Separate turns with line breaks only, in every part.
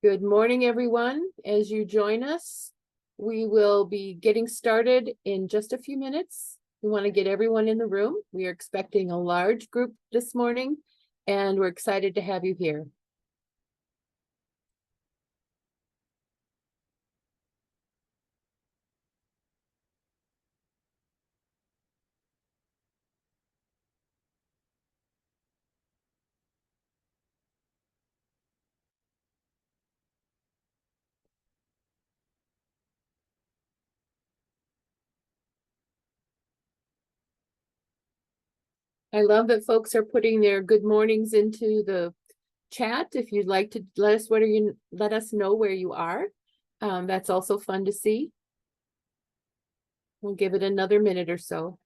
Good morning, everyone. As you join us, we will be getting started in just a few minutes. We want to get everyone in the room. We are expecting a large group this morning, and we're excited to have you here. I love that folks are putting their good mornings into the chat. If you'd like to let us know where you are. That's also fun to see. We'll give it another minute or so.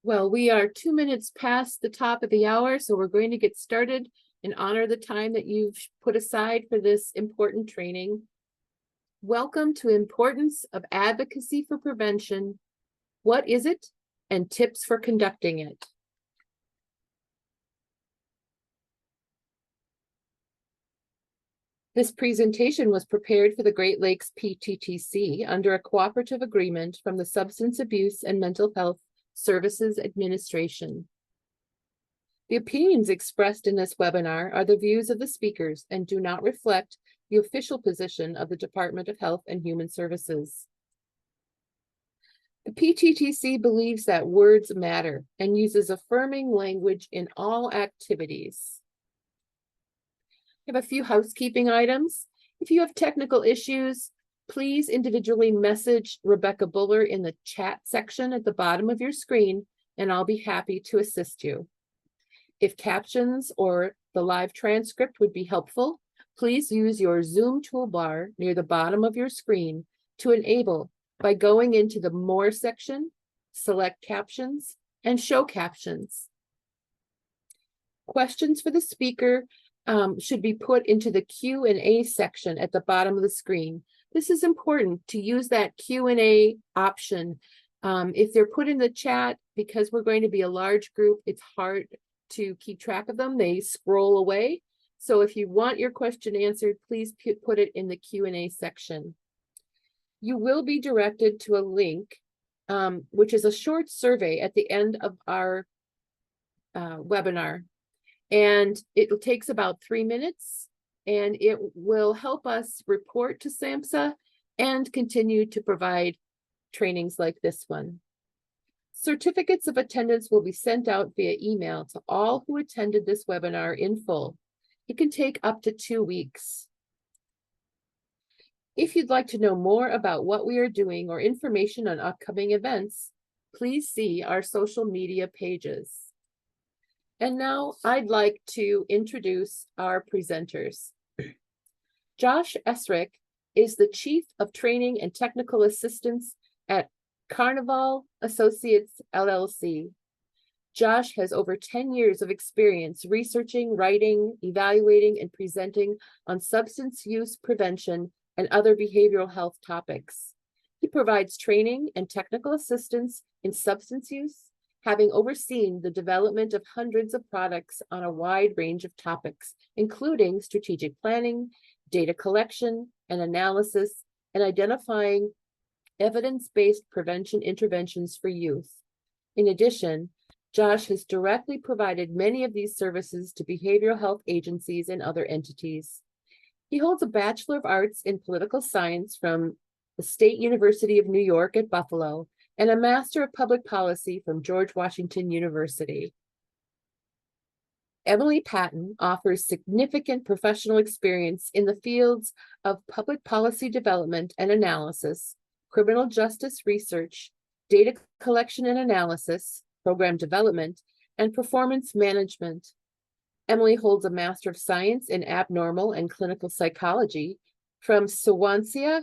Well, we are 2 minutes past the top of the hour, so we're going to get started and honor the time that you've put aside for this important training. Welcome to Importance of Advocacy for Prevention. What is it? And tips for conducting it. This presentation was prepared for the Great Lakes PTTC under a cooperative agreement from the Substance Abuse and Mental Health Services Administration. The opinions expressed in this webinar are the views of the speakers and do not reflect the official position of the Department of Health and Human Services. The PTTC believes that words matter and uses affirming language in all activities. I have a few housekeeping items. If you have technical issues, please individually message Rebecca Buller in the chat section at the bottom of your screen, and I'll be happy to assist you. If captions or the live transcript would be helpful, please use your Zoom toolbar near the bottom of your screen to enable by going into the More section, select Captions, and Show Captions. Questions for the speaker should be put into the Q&A section at the bottom of the screen. This is important to use that Q&A option. If they're put in the chat, because we're going to be a large group, it's hard to keep track of them. They scroll away. So if you want your question answered, please put it in the Q&A section. You will be directed to a link, which is a short survey at the end of our webinar. And it takes about 3 minutes, and it will help us report to SAMHSA and continue to provide trainings like this one. Certificates of attendance will be sent out via email to all who attended this webinar in full. It can take up to 2 weeks. If you'd like to know more about what we are doing or information on upcoming events, please see our social media pages. And now I'd like to introduce our presenters. Josh Esrick is the Chief of Training and Technical Assistance at Carnival Associates, LLC. Josh has over 10 years of experience researching, writing, evaluating, and presenting on substance use prevention and other behavioral health topics. He provides training and technical assistance in substance use, having overseen the development of hundreds of products on a wide range of topics, including strategic planning, data collection and analysis, and identifying evidence-based prevention interventions for youth. In addition, Josh has directly provided many of these services to behavioral health agencies and other entities. He holds a Bachelor of Arts in Political Science from the State University of New York at Buffalo and a Master of Public Policy from George Washington University. Emily Patton offers significant professional experience in the fields of public policy development and analysis, criminal justice research, data collection and analysis, program development, and performance management. Emily holds a Master of Science in Abnormal and Clinical Psychology from Swansea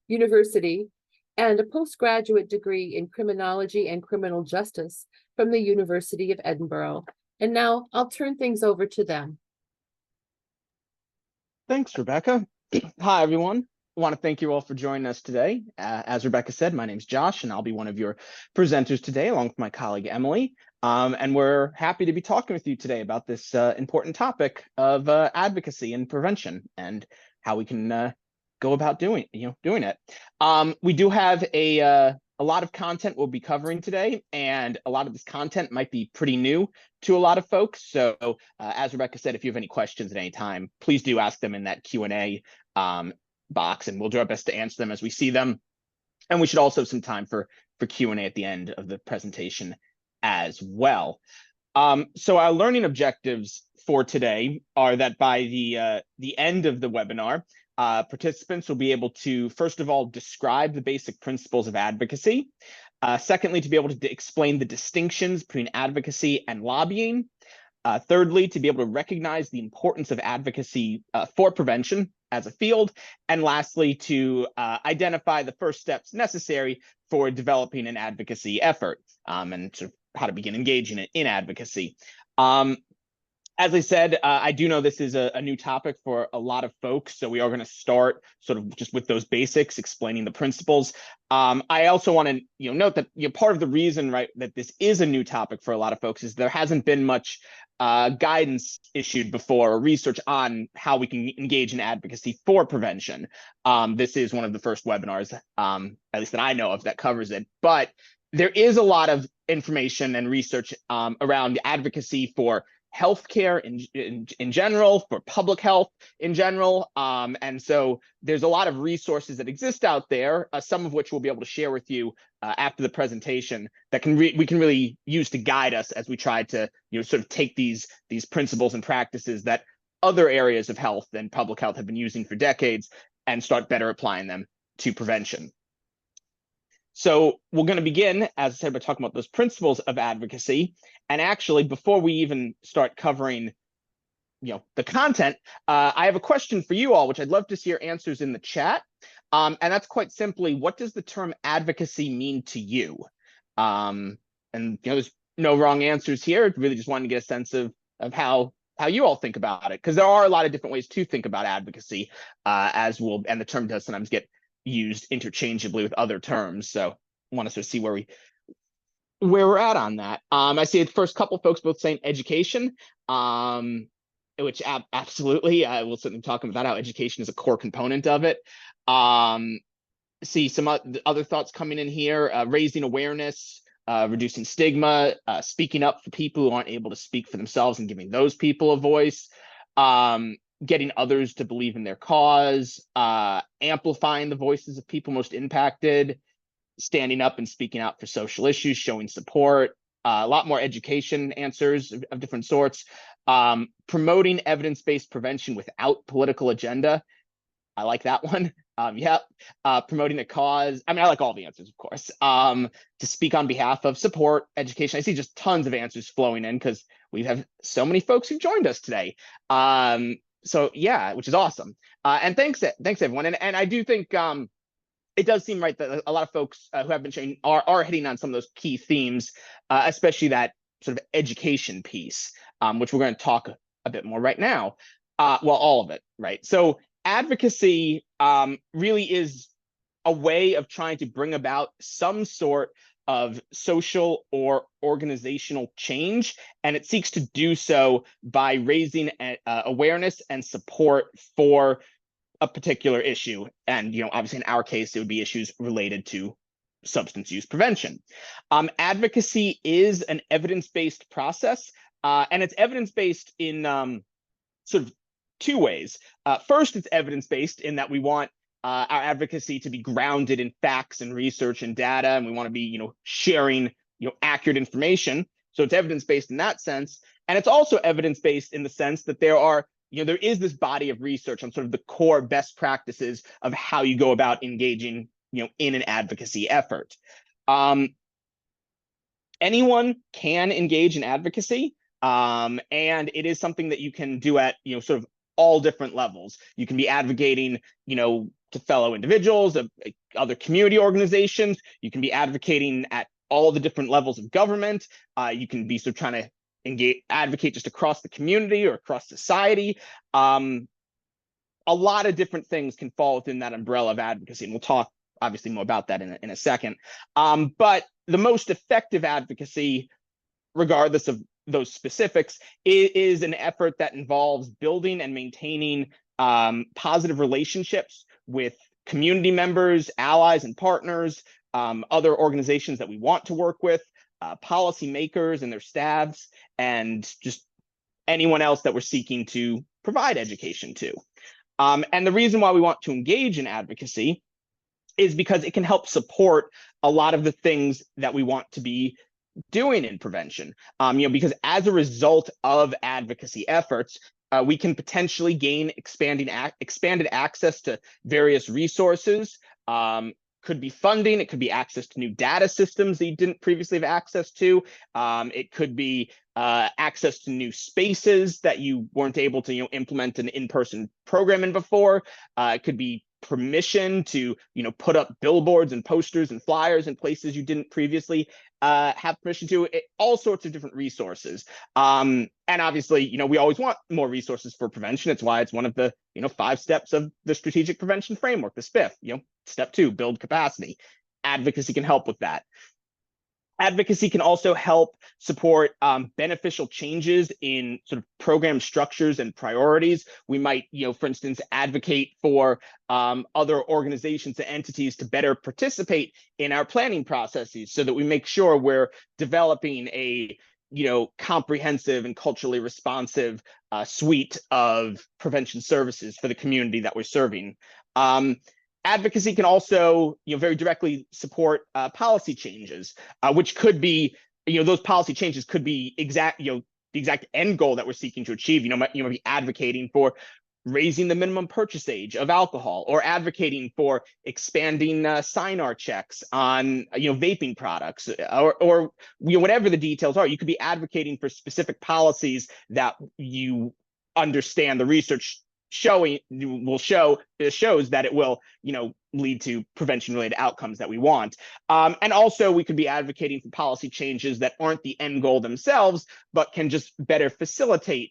University and a postgraduate degree in Criminology and Criminal Justice from the University of Edinburgh. And now I'll turn things over to them.
Thanks, Rebecca. Hi, everyone. I want to thank you all for joining us today. As Rebecca said, my name's Josh, and I'll be one of your presenters today, along with my colleague, Emily. And we're happy to be talking with you today about this important topic of advocacy and prevention and how we can go about doing it. We do have a lot of content we'll be covering today, and a lot of this content might be pretty new to a lot of folks. So as Rebecca said, if you have any questions at any time, please do ask them in that Q&A box, and we'll do our best to answer them as we see them. And we should also have some time for Q&A at the end of the presentation as well. So our learning objectives for today are that by the end of the webinar, participants will be able to, first of all, describe the basic principles of advocacy. Secondly, to be able to explain the distinctions between advocacy and lobbying. Thirdly, to be able to recognize the importance of advocacy for prevention as a field. And lastly, to identify the first steps necessary for developing an advocacy effort and sort of how to begin engaging in advocacy. As I said, I do know this is a new topic for a lot of folks, so we are going to start sort of just with those basics, explaining the principles. I also want to note that part of the reason, right, that this is a new topic for a lot of folks is there hasn't been much guidance issued before or research on how we can engage in advocacy for prevention. This is one of the first webinars, at least that I know of, that covers it. But there is a lot of information and research around advocacy for healthcare in general, for public health in general. And so there's a lot of resources that exist out there, some of which we'll be able to share with you after the presentation that we can really use to guide us as we try to sort of take these principles and practices that other areas of health and public health have been using for decades and start better applying them to prevention. So we're going to begin, as I said, by talking about those principles of advocacy. And actually, before we even start covering, the content, I have a question for you all, which I'd love to see your answers in the chat. And that's quite simply, what does the term advocacy mean to you? And there's no wrong answers here. Really just wanted to get a sense of how you all think about it, because there are a lot of different ways to think about advocacy, and the term does sometimes get used interchangeably with other terms. So I want to sort of see where we're at on that. I see the first couple folks both saying education, which absolutely, we'll certainly talk about how education is a core component of it. See some other thoughts coming in here, raising awareness, reducing stigma, speaking up for people who aren't able to speak for themselves and giving those people a voice. Getting others to believe in their cause, amplifying the voices of people most impacted, standing up and speaking out for social issues, showing support, a lot more education answers of different sorts, promoting evidence-based prevention without political agenda. I like that one. Promoting the cause. I mean, I like all the answers, of course. To speak on behalf of, support, education. I see just tons of answers flowing in because we have so many folks who joined us today. So yeah, which is awesome. And thanks everyone. And I do think it does seem right that a lot of folks who have been sharing are hitting on some of those key themes, especially that sort of education piece, which we're going to talk a bit more right now. Well, all of it, right? So advocacy really is a way of trying to bring about some sort of social or organizational change, and it seeks to do so by raising awareness and support for a particular issue. And obviously in our case, it would be issues related to substance use prevention. Advocacy is an evidence-based process, and it's evidence-based in sort of two ways. First, it's evidence-based in that we want our advocacy to be grounded in facts and research and data, and we want to be, sharing, accurate information. So it's evidence-based in that sense. And it's also evidence-based in the sense that there is this body of research on sort of the core best practices of how you go about engaging, in an advocacy effort. Anyone can engage in advocacy, and it is something that you can do at, sort of all different levels. You can be advocating, to fellow individuals, of other community organizations. You can be advocating at all the different levels of government. You can be sort of trying to advocate just across the community or across society. A lot of different things can fall within that umbrella of advocacy, and we'll talk obviously more about that in a second. But the most effective advocacy, regardless of those specifics, is an effort that involves building and maintaining positive relationships with community members, allies, and partners, other organizations that we want to work with, policymakers and their staffs, and just anyone else that we're seeking to provide education to. And the reason why we want to engage in advocacy is because it can help support a lot of the things that we want to be doing in prevention. Because as a result of advocacy efforts, we can potentially gain expanded access to various resources. Could be funding, it could be access to new data systems that you didn't previously have access to. It could be access to new spaces that you weren't able to implement an in-person program in before. It could be permission to put up billboards and posters and flyers in places you didn't previously have permission to. All sorts of different resources. And obviously, we always want more resources for prevention. It's why it's one of the 5 steps of the strategic prevention framework, the SPIF. Step 2, build capacity. Advocacy can help with that. Advocacy can also help support beneficial changes in sort of program structures and priorities. We might, for instance, advocate for other organizations and entities to better participate in our planning processes so that we make sure we're developing a comprehensive and culturally responsive suite of prevention services for the community that we're serving. Advocacy can also, very directly support policy changes, which could be, those policy changes could be the exact end goal that we're seeking to achieve. You might be advocating for raising the minimum purchase age of alcohol, or advocating for expanding SINAR checks on vaping products, or whatever the details are. You could be advocating for specific policies that you understand the research shows that it will lead to prevention related outcomes that we want. And also we could be advocating for policy changes that aren't the end goal themselves, but can just better facilitate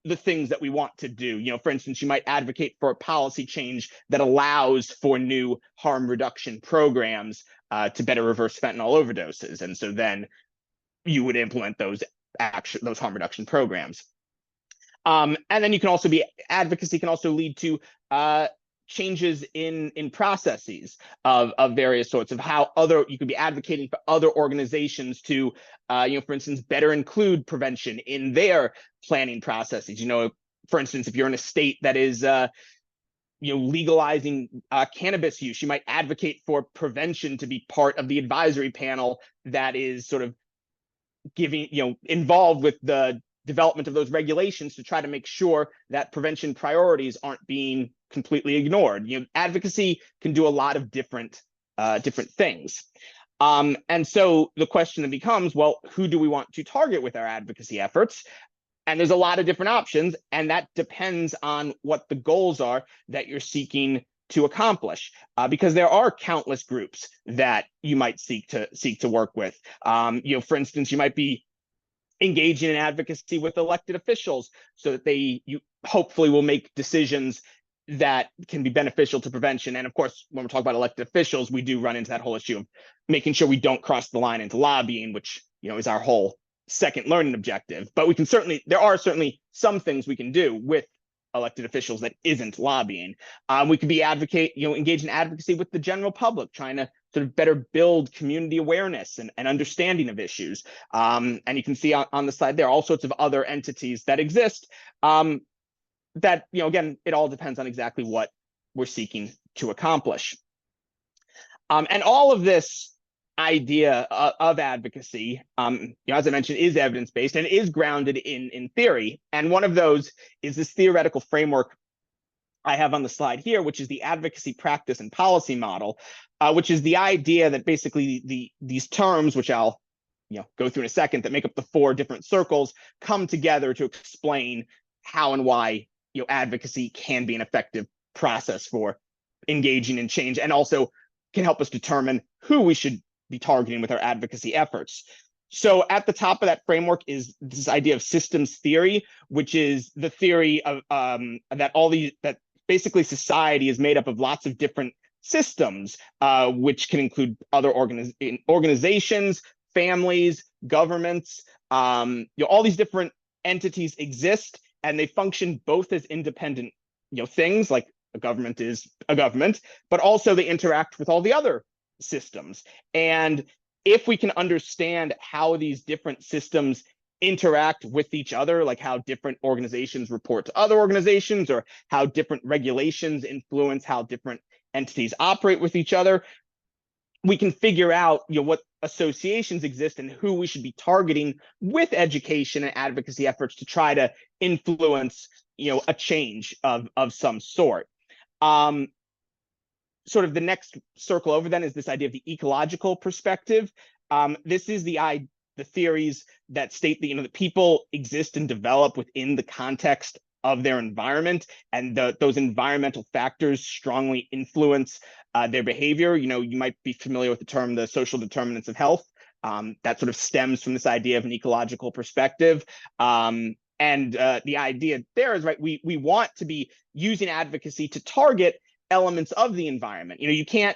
the things that we want to do. For instance, you might advocate for a policy change that allows for new harm reduction programs to better reverse fentanyl overdoses, and so then you would implement those harm reduction programs. And then advocacy can also lead to changes in processes of various sorts, of how you could be advocating for other organizations to, for instance, better include prevention in their planning processes. For instance, if you're in a state that is legalizing cannabis use, you might advocate for prevention to be part of the advisory panel that is sort of involved with the development of those regulations to try to make sure that prevention priorities aren't being completely ignored. Advocacy can do a lot of different things. And so the question then becomes, well, who do we want to target with our advocacy efforts? And there's a lot of different options, and that depends on what the goals are that you're seeking to accomplish, because there are countless groups that you might seek to work with. For instance, you might be engaging in advocacy with elected officials so that you hopefully will make decisions that can be beneficial to prevention. And of course, when we're talking about elected officials, we do run into that whole issue of making sure we don't cross the line into lobbying, which is our whole second learning objective. But there are certainly some things we can do with elected officials that isn't lobbying. We could be engage in advocacy with the general public, trying to sort of better build community awareness and understanding of issues. And you can see on the slide there all sorts of other entities that exist that, again, it all depends on exactly what we're seeking to accomplish. And all of this idea of advocacy, as I mentioned, is evidence-based and is grounded in theory. And one of those is this theoretical framework I have on the slide here, which is the advocacy practice and policy model, which is the idea that basically these terms, which I'll go through in a second, that make up the 4 different circles, come together to explain how and why advocacy can be an effective process for engaging in change, and also can help us determine who we should be targeting with our advocacy efforts. So at the top of that framework is this idea of systems theory, which is the theory of that basically society is made up of lots of different systems, which can include other organizations, families, governments. All these different entities exist, and they function both as independent things, like a government is a government, but also they interact with all the other systems. And if we can understand how these different systems interact with each other, like how different organizations report to other organizations, or how different regulations influence how different entities operate with each other, we can figure out what associations exist and who we should be targeting with education and advocacy efforts to try to influence a change of some sort. Sort of the next circle over then is this idea of the ecological perspective. This is the theories that state that that people exist and develop within the context of their environment, and those environmental factors strongly influence their behavior. You might be familiar with the term the social determinants of health. That sort of stems from this idea of an ecological perspective. And the idea there is, right, we want to be using advocacy to target elements of the environment. You can't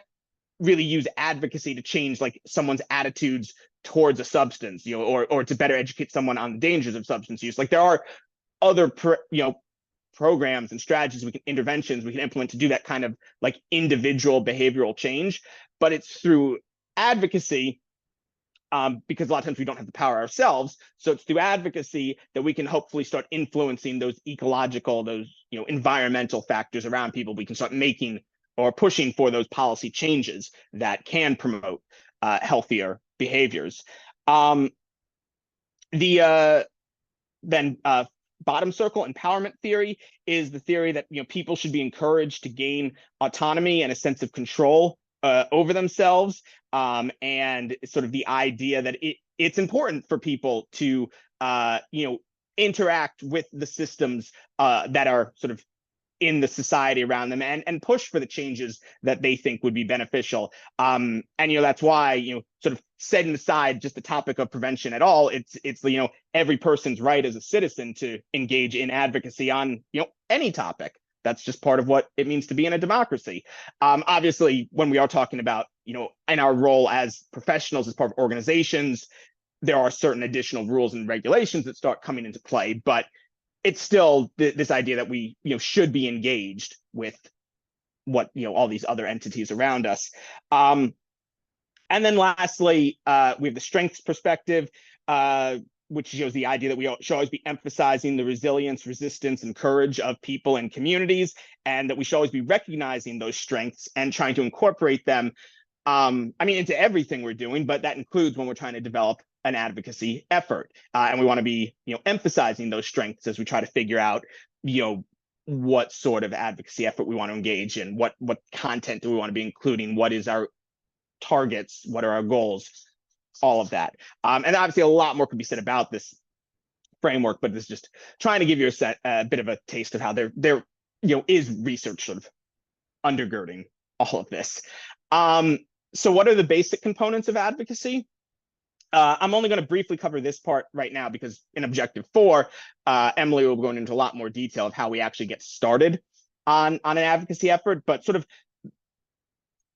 really use advocacy to change like someone's attitudes towards a substance, or to better educate someone on the dangers of substance use. Like there are other programs and strategies, interventions we can implement to do that kind of like individual behavioral change, but it's through advocacy, because a lot of times we don't have the power ourselves. So it's through advocacy that we can hopefully start influencing those ecological, those environmental factors around people. We can start making or pushing for those policy changes that can promote healthier behaviors. Then bottom circle empowerment theory is the theory that people should be encouraged to gain autonomy and a sense of control over themselves, and sort of the idea that it's important for people to interact with the systems that are sort of in the society around them, and push for the changes that they think would be beneficial. And that's why sort of setting aside just the topic of prevention at all, it's every person's right as a citizen to engage in advocacy on any topic. That's just part of what it means to be in a democracy. Obviously, when we are talking about in our role as professionals, as part of organizations, there are certain additional rules and regulations that start coming into play, but it's still this idea that we should be engaged with what all these other entities around us. And then lastly, we have the strengths perspective, which shows the idea that we should always be emphasizing the resilience, resistance, and courage of people and communities, and that we should always be recognizing those strengths and trying to incorporate them, into everything we're doing, but that includes when we're trying to develop an advocacy effort. And we want to be, emphasizing those strengths as we try to figure out, what sort of advocacy effort we want to engage in, what content do we want to be including, what is our targets, what are our goals, all of that. And obviously a lot more could be said about this framework, but this is just trying to give you a bit of a taste of how there is research sort of undergirding all of this. So what are the basic components of advocacy? I'm only going to briefly cover this part right now because in Objective 4, Emily will go into a lot more detail of how we actually get started on an advocacy effort. But sort of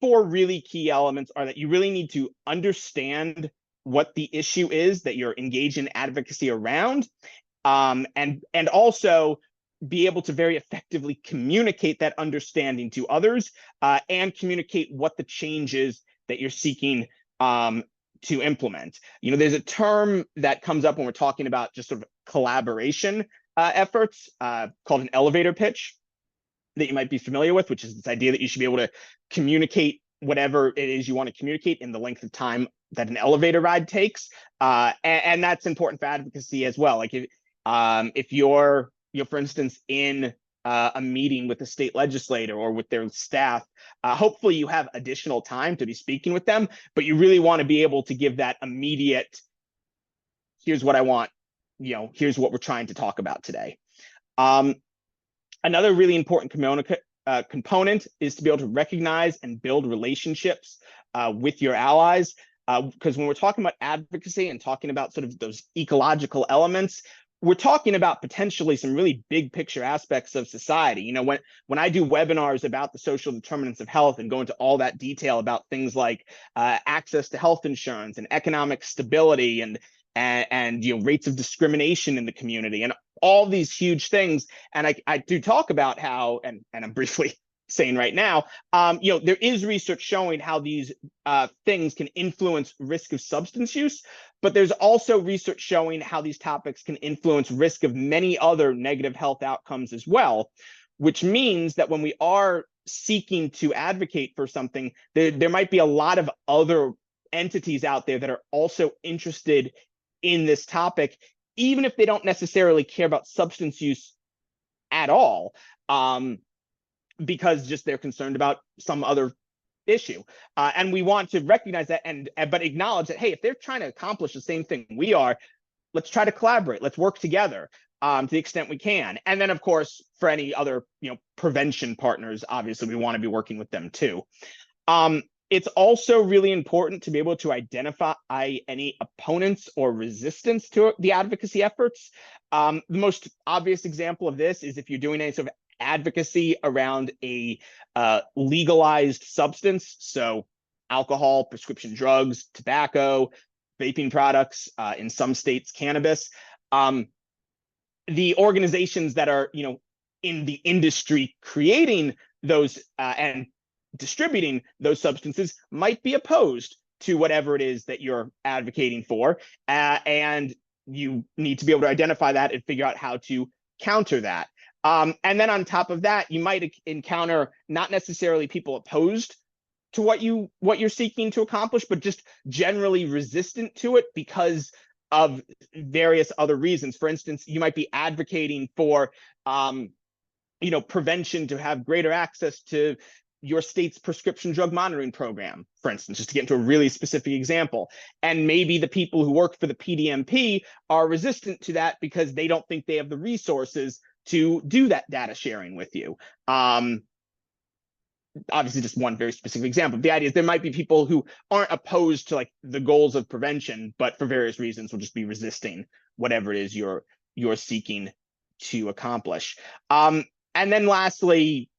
4 really key elements are that you really need to understand what the issue is that you're engaged in advocacy around, and also be able to very effectively communicate that understanding to others, and communicate what the change is that you're seeking to implement. There's a term that comes up when we're talking about just sort of collaboration efforts called an elevator pitch that you might be familiar with, which is this idea that you should be able to communicate whatever it is you want to communicate in the length of time that an elevator ride takes. And that's important for advocacy as well. Like if you're for instance, in a meeting with a state legislator or with their staff, hopefully you have additional time to be speaking with them, but you really want to be able to give that immediate, here's what I want, here's what we're trying to talk about today. Another really important component is to be able to recognize and build relationships with your allies. Because when we're talking about advocacy and talking about sort of those ecological elements, we're talking about potentially some really big picture aspects of society. When I do webinars about the social determinants of health and go into all that detail about things like access to health insurance and economic stability and rates of discrimination in the community and all these huge things, and I do talk about how, and I'm briefly saying right now, there is research showing how these things can influence risk of substance use, but there's also research showing how these topics can influence risk of many other negative health outcomes as well, which means that when we are seeking to advocate for something, there might be a lot of other entities out there that are also interested in this topic, even if they don't necessarily care about substance use at all, because just they're concerned about some other issue. And we want to recognize that, but acknowledge that, hey, if they're trying to accomplish the same thing we are, let's try to collaborate. Let's work together to the extent we can. And then, of course, for any other prevention partners, obviously, we want to be working with them too. It's also really important to be able to identify any opponents or resistance to the advocacy efforts. The most obvious example of this is if you're doing any sort of advocacy around a legalized substance, so alcohol, prescription drugs, tobacco, vaping products, in some states, cannabis. The organizations that are, in the industry creating those and distributing those substances might be opposed to whatever it is that you're advocating for. And you need to be able to identify that and figure out how to counter that. And then on top of that, you might encounter not necessarily people opposed to what you're seeking to accomplish, but just generally resistant to it because of various other reasons. For instance, you might be advocating for prevention to have greater access to your state's prescription drug monitoring program, for instance, just to get into a really specific example. And maybe the people who work for the PDMP are resistant to that because they don't think they have the resources to do that data sharing with you. Obviously, just one very specific example. The idea is there might be people who aren't opposed to like the goals of prevention, but for various reasons will just be resisting whatever it is you're seeking to accomplish. And then lastly,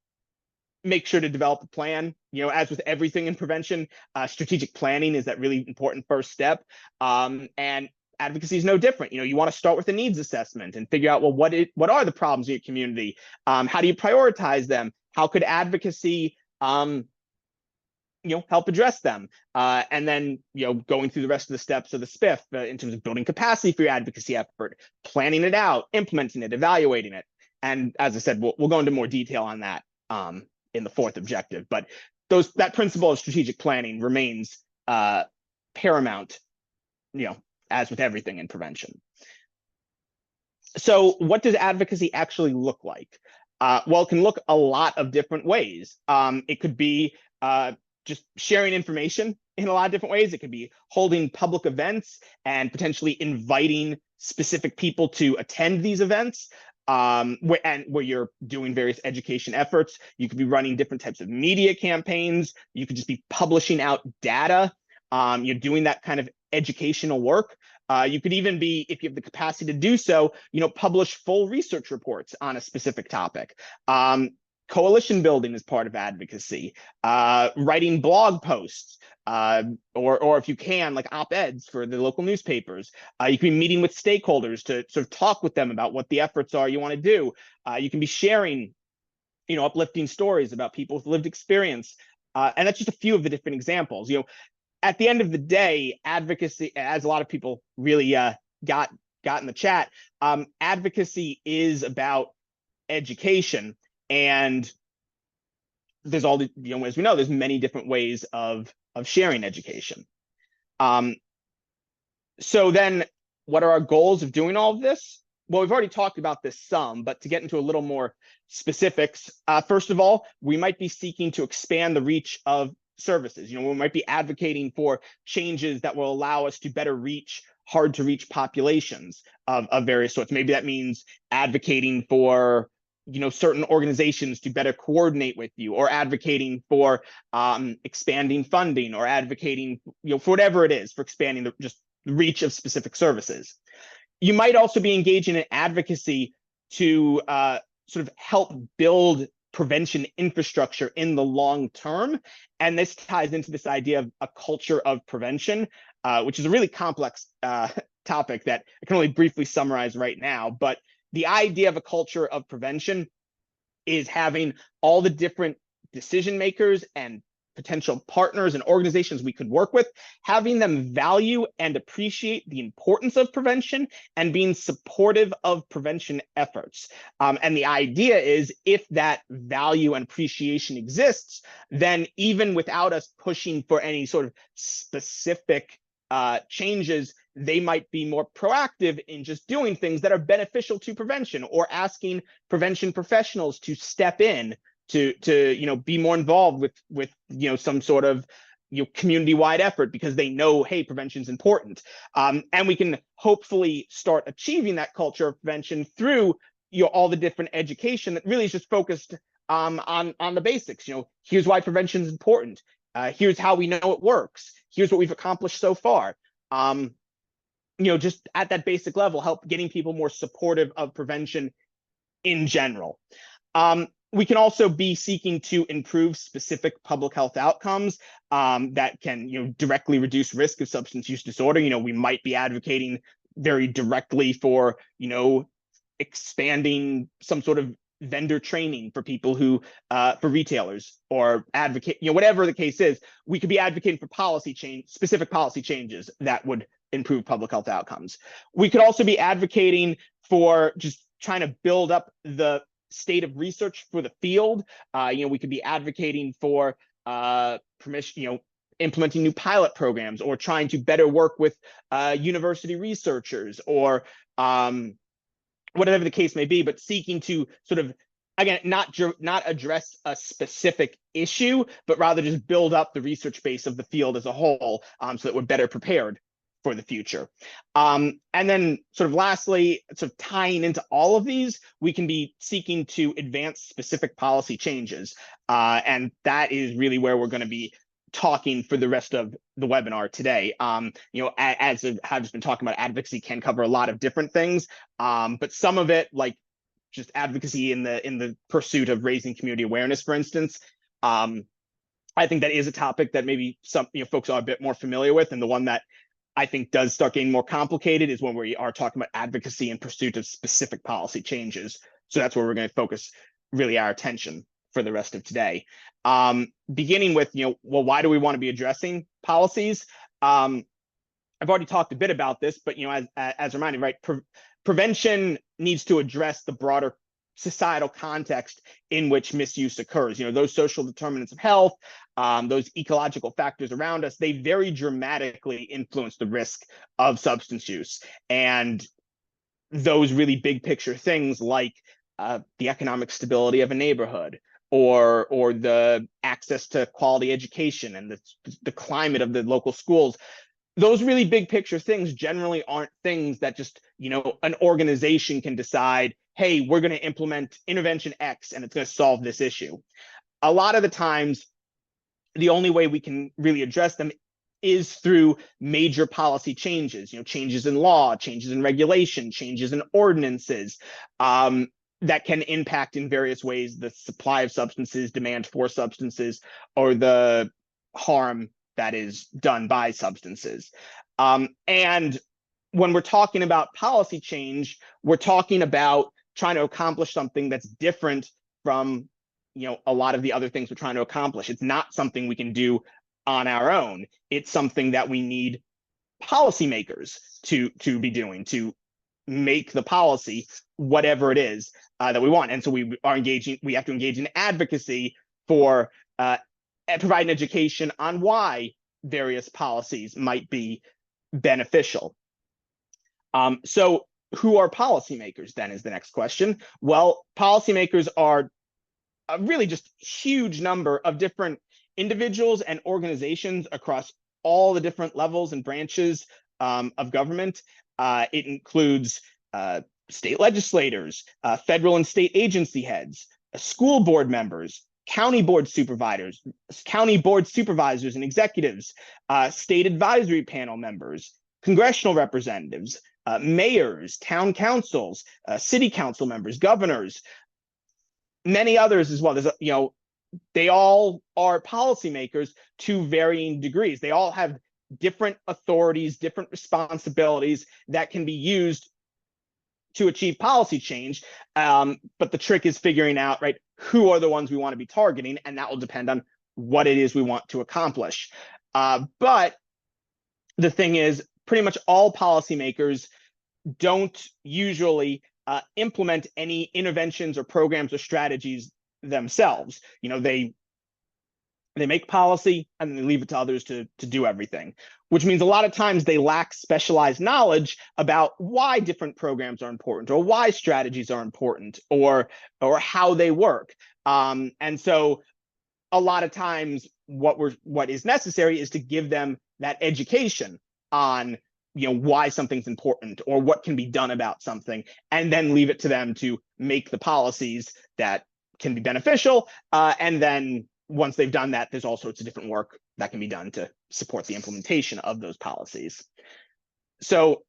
make sure to develop a plan. As with everything in prevention, strategic planning is that really important first step. And advocacy is no different. You want to start with a needs assessment and figure out, well, what are the problems in your community? How do you prioritize them? How could advocacy help address them? And then, going through the rest of the steps of the SPIF in terms of building capacity for your advocacy effort, planning it out, implementing it, evaluating it. And as I said, we'll go into more detail on that in the fourth objective. But that principle of strategic planning remains paramount, as with everything in prevention. So what does advocacy actually look like? Well, it can look a lot of different ways. It could be just sharing information in a lot of different ways. It could be holding public events and potentially inviting specific people to attend these events, where you're doing various education efforts. You could be running different types of media campaigns. You could just be publishing out data. You're doing that kind of educational work. You could even be, if you have the capacity to do so, publish full research reports on a specific topic. Coalition building is part of advocacy. Writing blog posts, or if you can, like op-eds for the local newspapers. You can be meeting with stakeholders to sort of talk with them about what the efforts are you want to do. You can be sharing, uplifting stories about people with lived experience. And that's just a few of the different examples. At the end of the day, advocacy, as a lot of people really got in the chat, advocacy is about education, and there's all the, as we know, there's many different ways of sharing education. So then, what are our goals of doing all of this? Well, we've already talked about this some, but to get into a little more specifics, first of all, we might be seeking to expand the reach of services. We might be advocating for changes that will allow us to better reach hard to reach populations of various sorts. Maybe that means advocating for certain organizations to better coordinate with you, or advocating for expanding funding, or advocating for whatever it is, for expanding the reach of specific services. You might also be engaging in advocacy to sort of help build prevention infrastructure in the long term. And this ties into this idea of a culture of prevention, which is a really complex topic that I can only briefly summarize right now. But the idea of a culture of prevention is having all the different decision makers and potential partners and organizations we could work with, having them value and appreciate the importance of prevention and being supportive of prevention efforts. And the idea is, if that value and appreciation exists, then even without us pushing for any sort of specific changes, they might be more proactive in just doing things that are beneficial to prevention, or asking prevention professionals to step in to be more involved with some sort of community-wide effort, because they know, hey, prevention is important. And we can hopefully start achieving that culture of prevention through all the different education that really is just focused on the basics. Here's why prevention is important. Here's how we know it works. Here's what we've accomplished so far. Just at that basic level, help getting people more supportive of prevention in general. We can also be seeking to improve specific public health outcomes that can, directly reduce risk of substance use disorder. We might be advocating very directly for, expanding some sort of vendor training for people who, for retailers, or advocate, whatever the case is. We could be advocating for specific policy changes that would improve public health outcomes. We could also be advocating for just trying to build up the state of research for the field. We could be advocating for permission, implementing new pilot programs, or trying to better work with university researchers, or whatever the case may be, but seeking to sort of, again, not address a specific issue, but rather just build up the research base of the field as a whole, so that we're better prepared for the future. And then sort of lastly, sort of tying into all of these, we can be seeking to advance specific policy changes. And that is really where we're going to be talking for the rest of the webinar today. As I've just been talking about, advocacy can cover a lot of different things, but some of it, like just advocacy in the pursuit of raising community awareness, for instance, I think that is a topic that maybe some folks are a bit more familiar with, and the one that I think does start getting more complicated is when we are talking about advocacy in pursuit of specific policy changes. So that's where we're going to focus really our attention for the rest of today. Beginning with, well, why do we want to be addressing policies? I've already talked a bit about this, but as a reminder, right, prevention needs to address the broader societal context in which misuse occurs. Those social determinants of health, those ecological factors around us, they very dramatically influence the risk of substance use. And those really big picture things like the economic stability of a neighborhood, or the access to quality education, and the climate of the local schools, those really big picture things generally aren't things that just, an organization can decide, hey, we're going to implement intervention X and it's going to solve this issue. A lot of the times, the only way we can really address them is through major policy changes, changes in law, changes in regulation, changes in ordinances, that can impact in various ways the supply of substances, demand for substances, or the harm that is done by substances. And when we're talking about policy change, we're talking about trying to accomplish something that's different from a lot of the other things we're trying to accomplish. It's not something we can do on our own. It's something that we need policymakers to be doing, to make the policy whatever it is that we want. And so we have to engage in advocacy for providing education on why various policies might be beneficial. So who are policymakers then is the next question. Well, policymakers are a really just huge number of different individuals and organizations across all the different levels and branches of government. It includes state legislators, federal and state agency heads, school board members, county board supervisors and executives, state advisory panel members, congressional representatives, mayors, town councils, city council members, governors, many others as well. There's, they all are policymakers to varying degrees. They all have different authorities, different responsibilities that can be used to achieve policy change. But the trick is figuring out, right, who are the ones we want to be targeting, and that will depend on what it is we want to accomplish. But the thing is, pretty much all policymakers don't usually implement any interventions or programs or strategies themselves. They make policy and they leave it to others to do everything, which means a lot of times they lack specialized knowledge about why different programs are important or why strategies are important or how they work. And so a lot of times what is necessary is to give them that education on why something's important or what can be done about something, and then leave it to them to make the policies that can be beneficial. And then once they've done that, there's all sorts of different work that can be done to support the implementation of those policies. So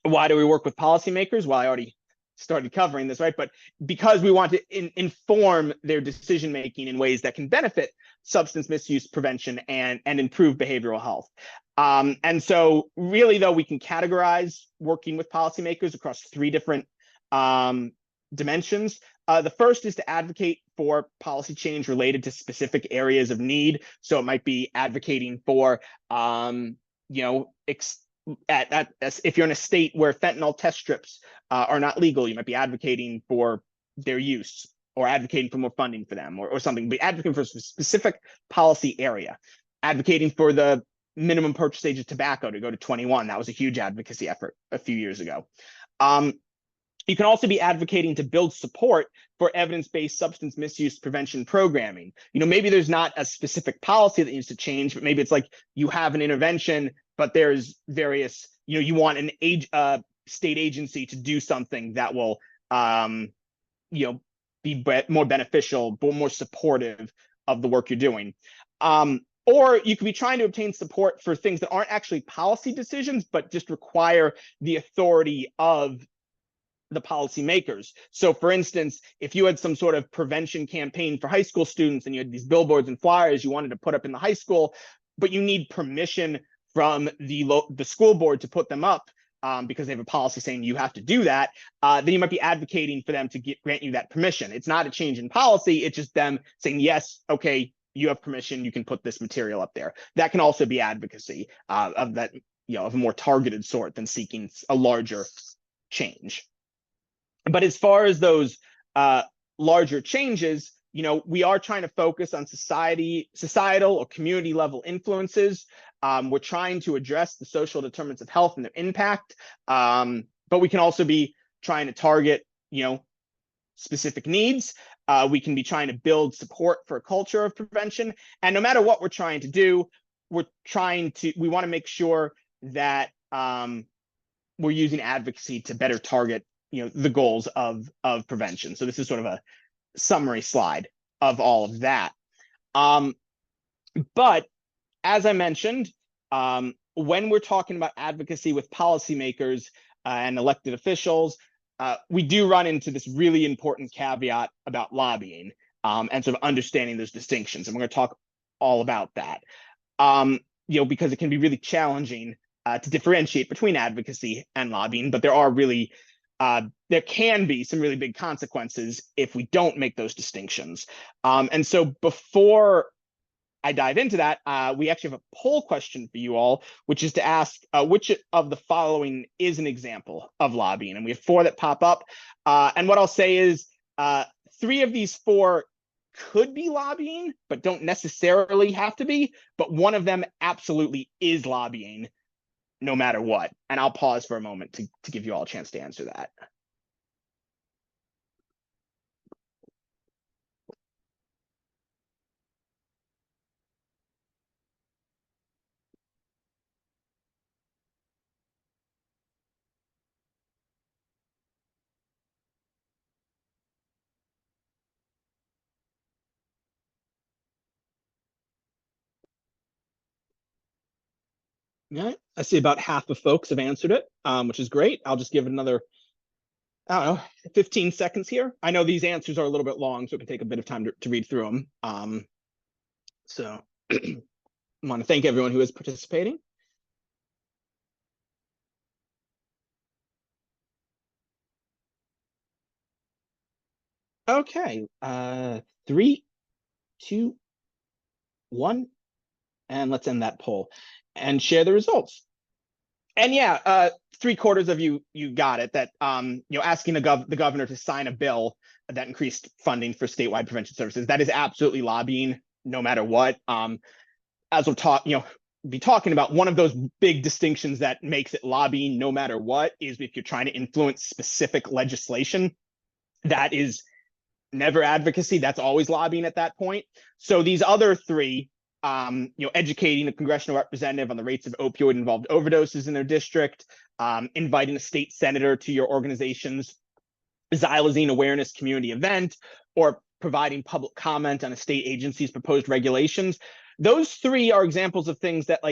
why do we work with policymakers? Well, I already started covering this, right? But because we want to inform their decision-making in ways that can benefit substance misuse prevention and improve behavioral health. And so really, though, we can categorize working with policymakers across three different dimensions. The first is to advocate for policy change related to specific areas of need. So it might be advocating for, if you're in a state where fentanyl test strips are not legal, you might be advocating for their use or advocating for more funding for them or something, but advocating for a specific policy area. Advocating for the minimum purchase age of tobacco to go to 21. That was a huge advocacy effort a few years ago. You can also be advocating to build support for evidence-based substance misuse prevention programming. Maybe there's not a specific policy that needs to change, but maybe it's like you have an intervention, but there's various, you want an state agency to do something that will, be more beneficial, more supportive of the work you're doing. Or you could be trying to obtain support for things that aren't actually policy decisions, but just require the authority of the policymakers. So for instance, if you had some sort of prevention campaign for high school students and you had these billboards and flyers you wanted to put up in the high school, but you need permission from the school board to put them up because they have a policy saying you have to do that, then you might be advocating for them to grant you that permission. It's not a change in policy, it's just them saying, yes, okay, you have permission, you can put this material up there. That can also be advocacy of that, of a more targeted sort than seeking a larger change. But as far as those larger changes, we are trying to focus on societal or community level influences. We're trying to address the social determinants of health and their impact, but we can also be trying to target, specific needs. We can be trying to build support for a culture of prevention. And no matter what we're trying to do, we want to make sure that we're using advocacy to better target the goals of prevention. So this is sort of a summary slide of all of that. But as I mentioned, when we're talking about advocacy with policymakers and elected officials, we do run into this really important caveat about lobbying and sort of understanding those distinctions. And we're going to talk all about that, because it can be really challenging to differentiate between advocacy and lobbying, but there are really there can be some really big consequences if we don't make those distinctions. And so before I dive into that, we actually have a poll question for you all, which is to ask which of the following is an example of lobbying. And we have 4 that pop up. And what I'll say is 3 of these 4 could be lobbying, but don't necessarily have to be. But one of them absolutely is lobbying, no matter what. And I'll pause for a moment to give you all a chance to answer that. Yeah, I see about half of folks have answered it, which is great. I'll just give it another, I don't know, 15 seconds here. I know these answers are a little bit long, so it can take a bit of time to read through them. So I want to thank everyone who is participating. Okay, 3, 2, 1, and let's end that poll and share the results. And yeah, 3/4 of you got it. That asking the governor to sign a bill that increased funding for statewide prevention services, that is absolutely lobbying, no matter what. As we'll be talking about, one of those big distinctions that makes it lobbying, no matter what, is if you're trying to influence specific legislation. That is never advocacy. That's always lobbying at that point. So these other 3. Educating a congressional representative on the rates of opioid-involved overdoses in their district, inviting a state senator to your organization's xylazine awareness community event, or providing public comment on a state agency's proposed regulations. Those 3 are examples of things that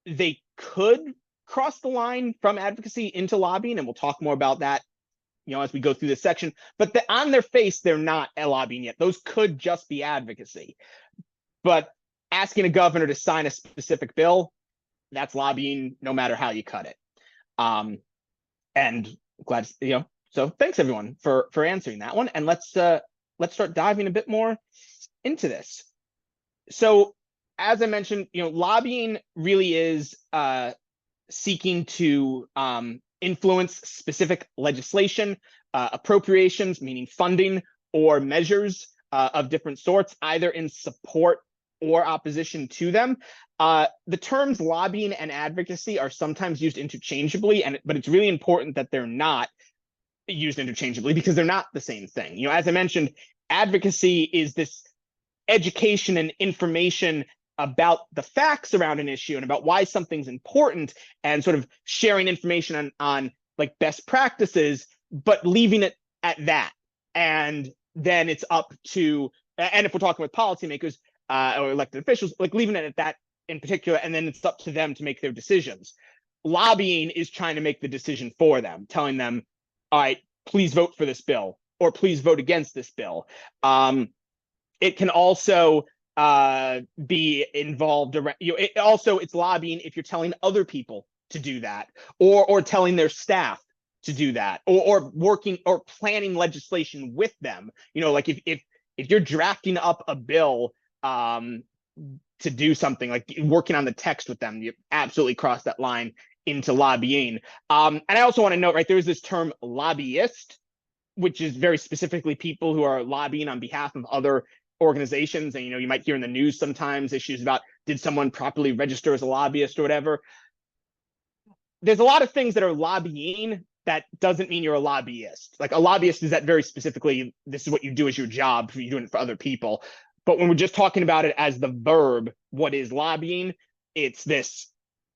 they could cross the line from advocacy into lobbying, and we'll talk more about that as we go through this section. But on their face, they're not lobbying yet. Those could just be advocacy. But asking a governor to sign a specific bill, that's lobbying, no matter how you cut it. And glad, so thanks everyone for answering that one. And let's start diving a bit more into this. So as I mentioned, lobbying really is seeking to influence specific legislation, appropriations, meaning funding, or measures of different sorts, either in support or opposition to them. The terms lobbying and advocacy are sometimes used interchangeably, but it's really important that they're not used interchangeably because they're not the same thing. As I mentioned, advocacy is this education and information about the facts around an issue and about why something's important, and sort of sharing information on best practices, but leaving it at that. And then it's up to, and if we're talking with policymakers, or elected officials, leaving it at that in particular, and then it's up to them to make their decisions. Lobbying is trying to make the decision for them, telling them, all right, please vote for this bill, or please vote against this bill. It can also be involved around, it's lobbying if you're telling other people to do that, or telling their staff to do that, or working or planning legislation with them. If you're drafting up a bill to do something, like working on the text with them, you absolutely cross that line into lobbying. And I also want to note, right, there's this term lobbyist, which is very specifically people who are lobbying on behalf of other organizations. And you might hear in the news sometimes issues about, did someone properly register as a lobbyist or whatever. There's a lot of things that are lobbying that doesn't mean you're a lobbyist. Like, a lobbyist is that very specifically, this is what you do as your job, you're doing it for other people. But when we're just talking about it as the verb, what is lobbying? It's this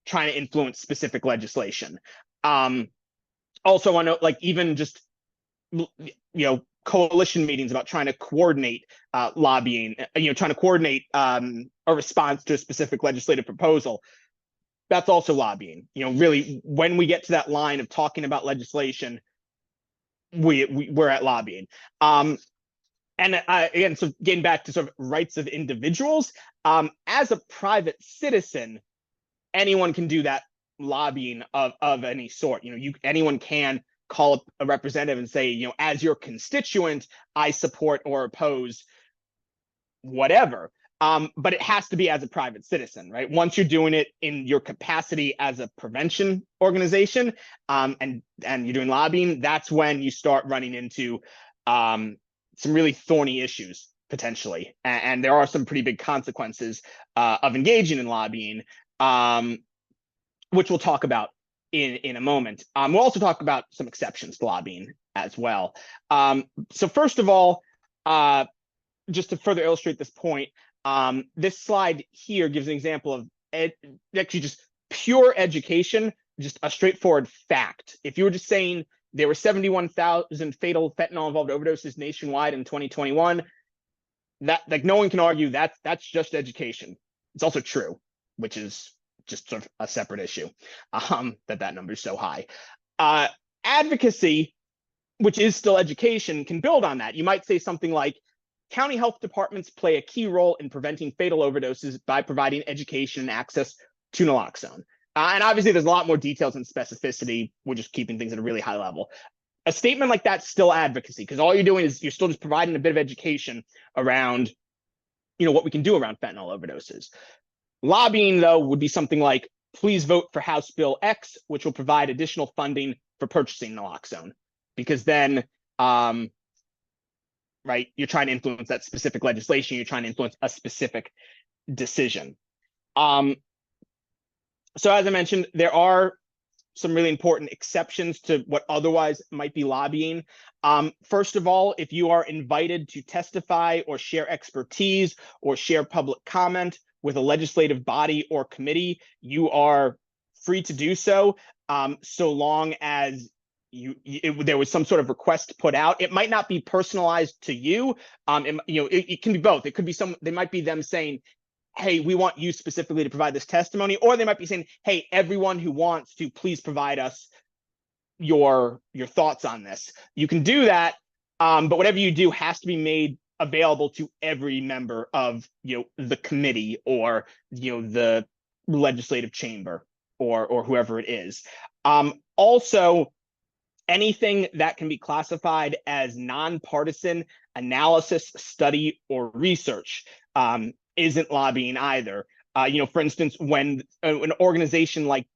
trying to influence specific legislation. Also want to note, even just, coalition meetings about trying to coordinate lobbying, trying to coordinate a response to a specific legislative proposal. That's also lobbying. Really, when we get to that line of talking about legislation, we're at lobbying. And again, so getting back to sort of rights of individuals, as a private citizen, anyone can do that lobbying of any sort. Anyone can call up a representative and say, as your constituent, I support or oppose whatever. But it has to be as a private citizen, right? Once you're doing it in your capacity as a prevention organization, and you're doing lobbying, that's when you start running into some really thorny issues potentially, and there are some pretty big consequences of engaging in lobbying, which we'll talk about in a moment. We'll also talk about some exceptions to lobbying as well. So first of all, just to further illustrate this point, this slide here gives an example of actually just pure education, just a straightforward fact. If you were just saying there were 71,000 fatal fentanyl-involved overdoses nationwide in 2021, that, like, no one can argue that's just education. It's also true, which is just sort of a separate issue, that number is so high. Advocacy, which is still education, can build on that. You might say something like, county health departments play a key role in preventing fatal overdoses by providing education and access to naloxone. And obviously, there's a lot more details and specificity. We're just keeping things at a really high level. A statement like that's still advocacy, because all you're doing is you're still just providing a bit of education around, what we can do around fentanyl overdoses. Lobbying, though, would be something like, please vote for House Bill X, which will provide additional funding for purchasing naloxone, because then, right, you're trying to influence that specific legislation. You're trying to influence a specific decision. So as I mentioned, there are some really important exceptions to what otherwise might be lobbying. First of all, if you are invited to testify or share expertise or share public comment with a legislative body or committee, you are free to do so, so long as there was some sort of request put out. It might not be personalized to you. It can be both. It could be they might be them saying, hey, we want you specifically to provide this testimony, or they might be saying, hey, everyone who wants to, please provide us your thoughts on this. You can do that, but whatever you do has to be made available to every member of the committee or the legislative chamber or whoever it is. Also, anything that can be classified as nonpartisan analysis, study, or research isn't lobbying either. For instance, when an organization like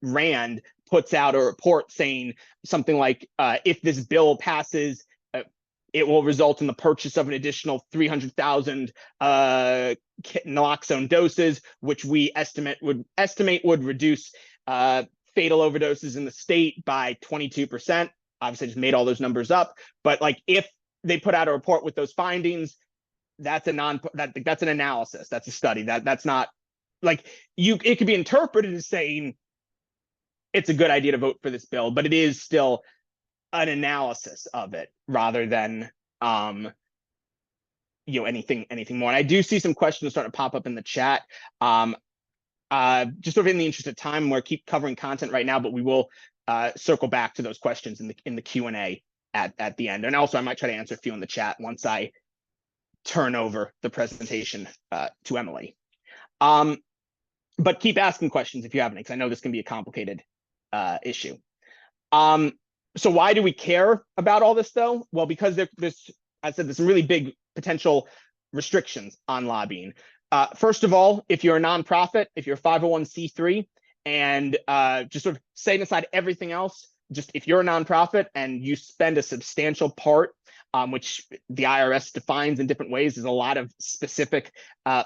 RAND puts out a report saying something like, if this bill passes, it will result in the purchase of an additional 300,000 naloxone doses, which we estimate would reduce fatal overdoses in the state by 22%. Obviously, I just made all those numbers up, but like if they put out a report with those findings, that's an analysis, that's a study. That's not like it could be interpreted as saying it's a good idea to vote for this bill, but it is still an analysis of it rather than anything more. And I do see some questions starting to pop up in the chat. Just sort of in the interest of time, we're keep covering content right now, but we will circle back to those questions in the Q&A at the end. And also, I might try to answer a few in the chat once I turn over the presentation to Emily. But keep asking questions if you have any, because I know this can be a complicated issue. So why do we care about all this, though? Well, because there's some really big potential restrictions on lobbying. First of all, if you're a nonprofit, if you're a 501c3, and just sort of setting aside everything else, just if you're a nonprofit and you spend a substantial part, which the IRS defines in different ways, there's a lot of specific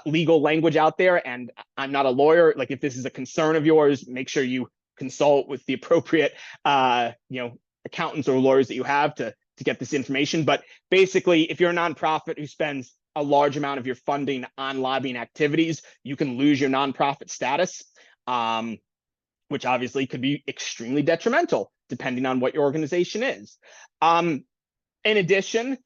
legal language out there, and I'm not a lawyer. Like, if this is a concern of yours, make sure you consult with the appropriate accountants or lawyers that you have to get this information. But basically, if you're a nonprofit who spends a large amount of your funding on lobbying activities, you can lose your nonprofit status, which obviously could be extremely detrimental depending on what your organization is. In addition,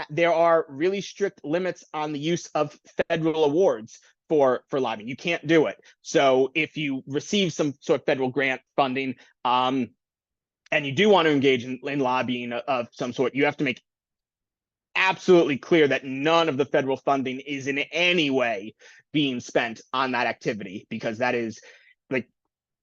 there are really strict limits on the use of federal awards for lobbying. You can't do it. So if you receive some sort of federal grant funding, and you do want to engage in lobbying of some sort, you have to make absolutely clear that none of the federal funding is in any way being spent on that activity, because that is, like,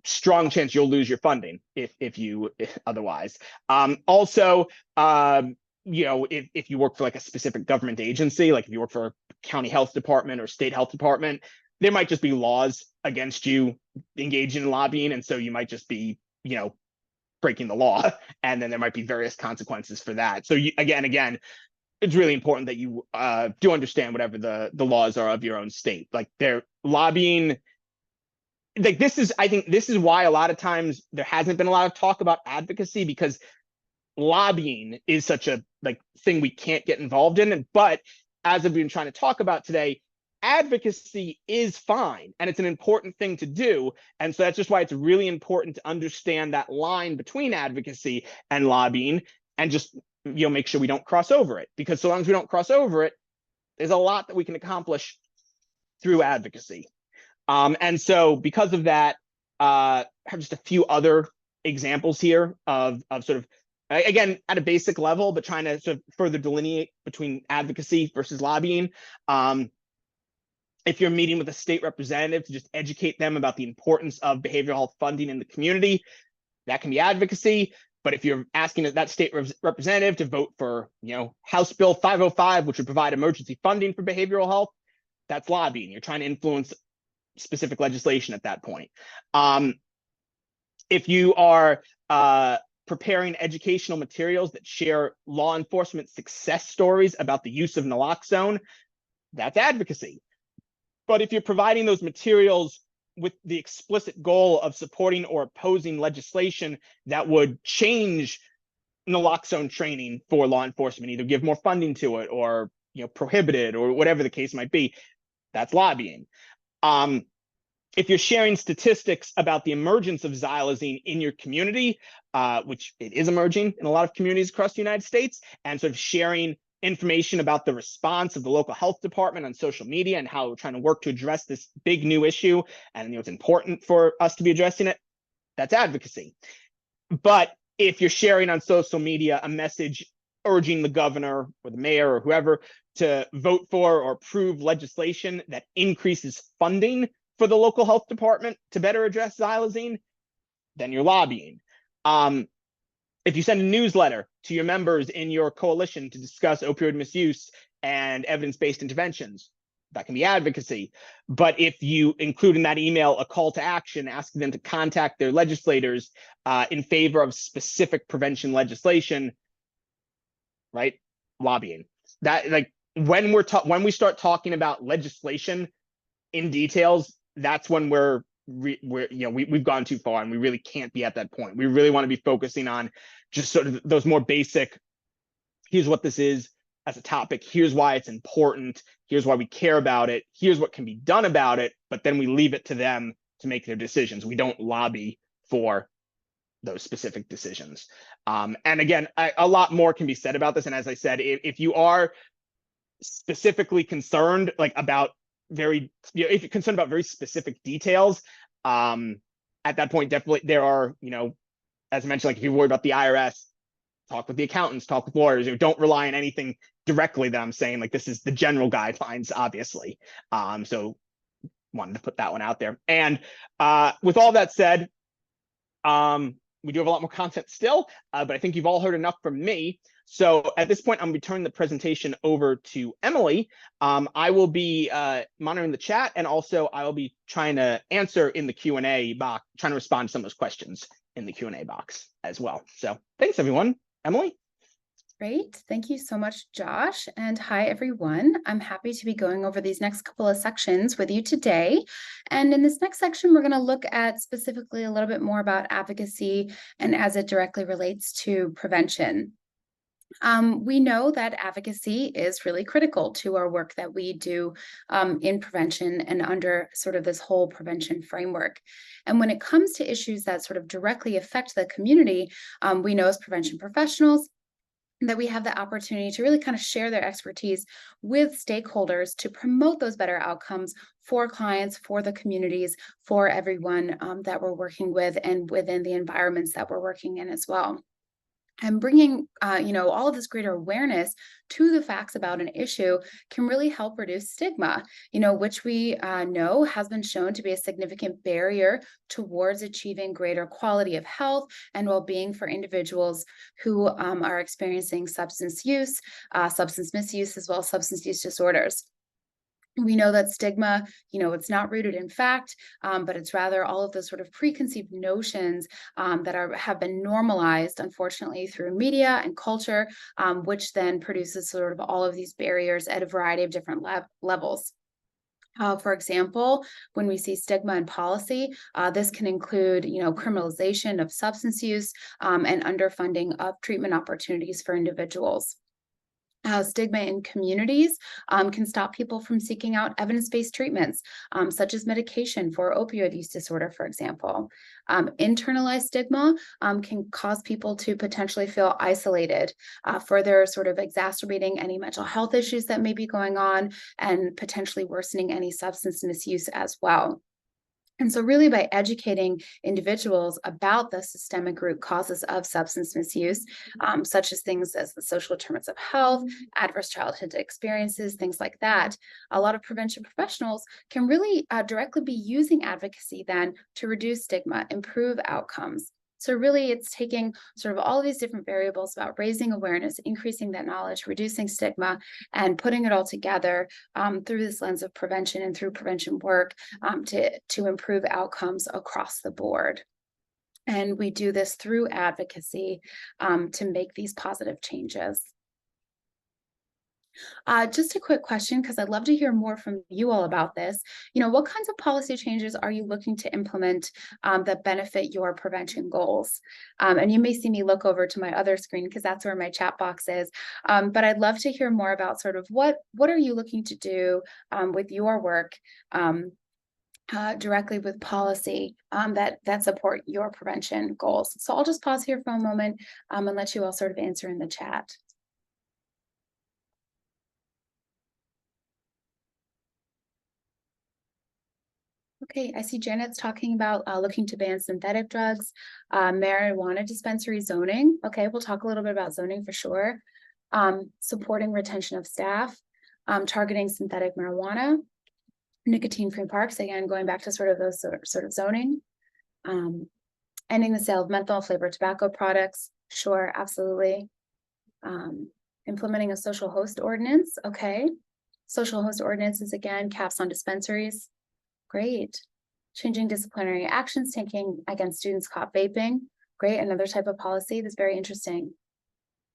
strong chance you'll lose your funding if you otherwise. Also, if you work for like a specific government agency, like if you work for a county health department or state health department, there might just be laws against you engaging in lobbying, and so you might just be, breaking the law, and then there might be various consequences for that. So again, it's really important that you do understand whatever the laws are of your own state. Like they're lobbying. Like I think this is why a lot of times there hasn't been a lot of talk about advocacy, because lobbying is such a thing we can't get involved in. But as I've been trying to talk about today, advocacy is fine and it's an important thing to do. And so that's just why it's really important to understand that line between advocacy and lobbying, and just make sure we don't cross over it, because so long as we don't cross over it, there's a lot that we can accomplish through advocacy. And so because of that, I have just a few other examples here of sort of, again, at a basic level, but trying to sort of further delineate between advocacy versus lobbying. If you're meeting with a state representative to just educate them about the importance of behavioral health funding in the community, that can be advocacy. But if you're asking that state representative to vote for, House Bill 505, which would provide emergency funding for behavioral health, that's lobbying. You're trying to influence specific legislation at that point. If you are preparing educational materials that share law enforcement success stories about the use of naloxone, that's advocacy. But if you're providing those materials with the explicit goal of supporting or opposing legislation that would change naloxone training for law enforcement, either give more funding to it or prohibit it or whatever the case might be, that's lobbying. If you're sharing statistics about the emergence of xylazine in your community, which it is emerging in a lot of communities across the United States, and sort of sharing information about the response of the local health department on social media and how we're trying to work to address this big new issue, and it's important for us to be addressing it, that's advocacy. But if you're sharing on social media a message urging the governor or the mayor or whoever to vote for or approve legislation that increases funding for the local health department to better address xylazine, then you're lobbying. If you send a newsletter to your members in your coalition to discuss opioid misuse and evidence-based interventions, that can be advocacy. But if you include in that email a call to action asking them to contact their legislators in favor of specific prevention legislation, right? Lobbying. That when we start talking about legislation in details, that's when we've gone too far and we really can't be at that point. We really want to be focusing on just sort of those more basic, here's what this is as a topic, here's why it's important, here's why we care about it, here's what can be done about it, but then we leave it to them to make their decisions. We don't lobby for those specific decisions. And again, a lot more can be said about this. And as I said, if you are specifically concerned about if you're concerned about very specific details, at that point, definitely there are, as I mentioned, if you worry about the IRS, talk with the accountants, talk with lawyers. Don't rely on anything directly that I'm saying. This is the general guidelines, obviously. So wanted to put that one out there. And with all that said, we do have a lot more content still, but I think you've all heard enough from me. So at this point, I'm going to be turning the presentation over to Emily. I will be monitoring the chat, and also I will be trying to answer in the Q&A box, trying to respond to some of those questions in the Q&A box as well. So thanks, everyone. Emily?
Great. Thank you so much, Josh. And hi, everyone. I'm happy to be going over these next couple of sections with you today. And in this next section, we're going to look at specifically a little bit more about advocacy and as it directly relates to prevention. We know that advocacy is really critical to our work that we do in prevention and under sort of this whole prevention framework. And when it comes to issues that sort of directly affect the community, we know as prevention professionals that we have the opportunity to really kind of share their expertise with stakeholders to promote those better outcomes for clients, for the communities, for everyone that we're working with and within the environments that we're working in as well. And bringing, all of this greater awareness to the facts about an issue can really help reduce stigma, which we know has been shown to be a significant barrier towards achieving greater quality of health and well-being for individuals who are experiencing substance use, substance misuse, as well as substance use disorders. We know that stigma, it's not rooted in fact, but it's rather all of the sort of preconceived notions that have been normalized, unfortunately, through media and culture, which then produces sort of all of these barriers at a variety of different levels. For example, when we see stigma in policy, this can include, criminalization of substance use and underfunding of treatment opportunities for individuals. Stigma in communities can stop people from seeking out evidence-based treatments, such as medication for opioid use disorder, for example. Internalized stigma can cause people to potentially feel isolated, further sort of exacerbating any mental health issues that may be going on and potentially worsening any substance misuse as well. And so really by educating individuals about the systemic root causes of substance misuse, such as things as the social determinants of health, adverse childhood experiences, things like that, a lot of prevention professionals can really directly be using advocacy then to reduce stigma, improve outcomes. So really it's taking sort of all of these different variables about raising awareness, increasing that knowledge, reducing stigma, and putting it all together through this lens of prevention and through prevention work to improve outcomes across the board. And we do this through advocacy to make these positive changes. Just a quick question, because I'd love to hear more from you all about this. What kinds of policy changes are you looking to implement that benefit your prevention goals? And you may see me look over to my other screen because that's where my chat box is. But I'd love to hear more about sort of what are you looking to do with your work directly with policy that support your prevention goals. So I'll just pause here for a moment and let you all sort of answer in the chat. Okay, I see Janet's talking about looking to ban synthetic drugs, marijuana dispensary zoning. Okay, we'll talk a little bit about zoning for sure. Supporting retention of staff, targeting synthetic marijuana, nicotine-free parks, again, going back to sort of those sort of zoning. Ending the sale of menthol flavored tobacco products. Sure, absolutely. Implementing a social host ordinance. Okay. Social host ordinances, again, caps on dispensaries. Great. Changing disciplinary actions, taking against students caught vaping. Great. Another type of policy that's very interesting.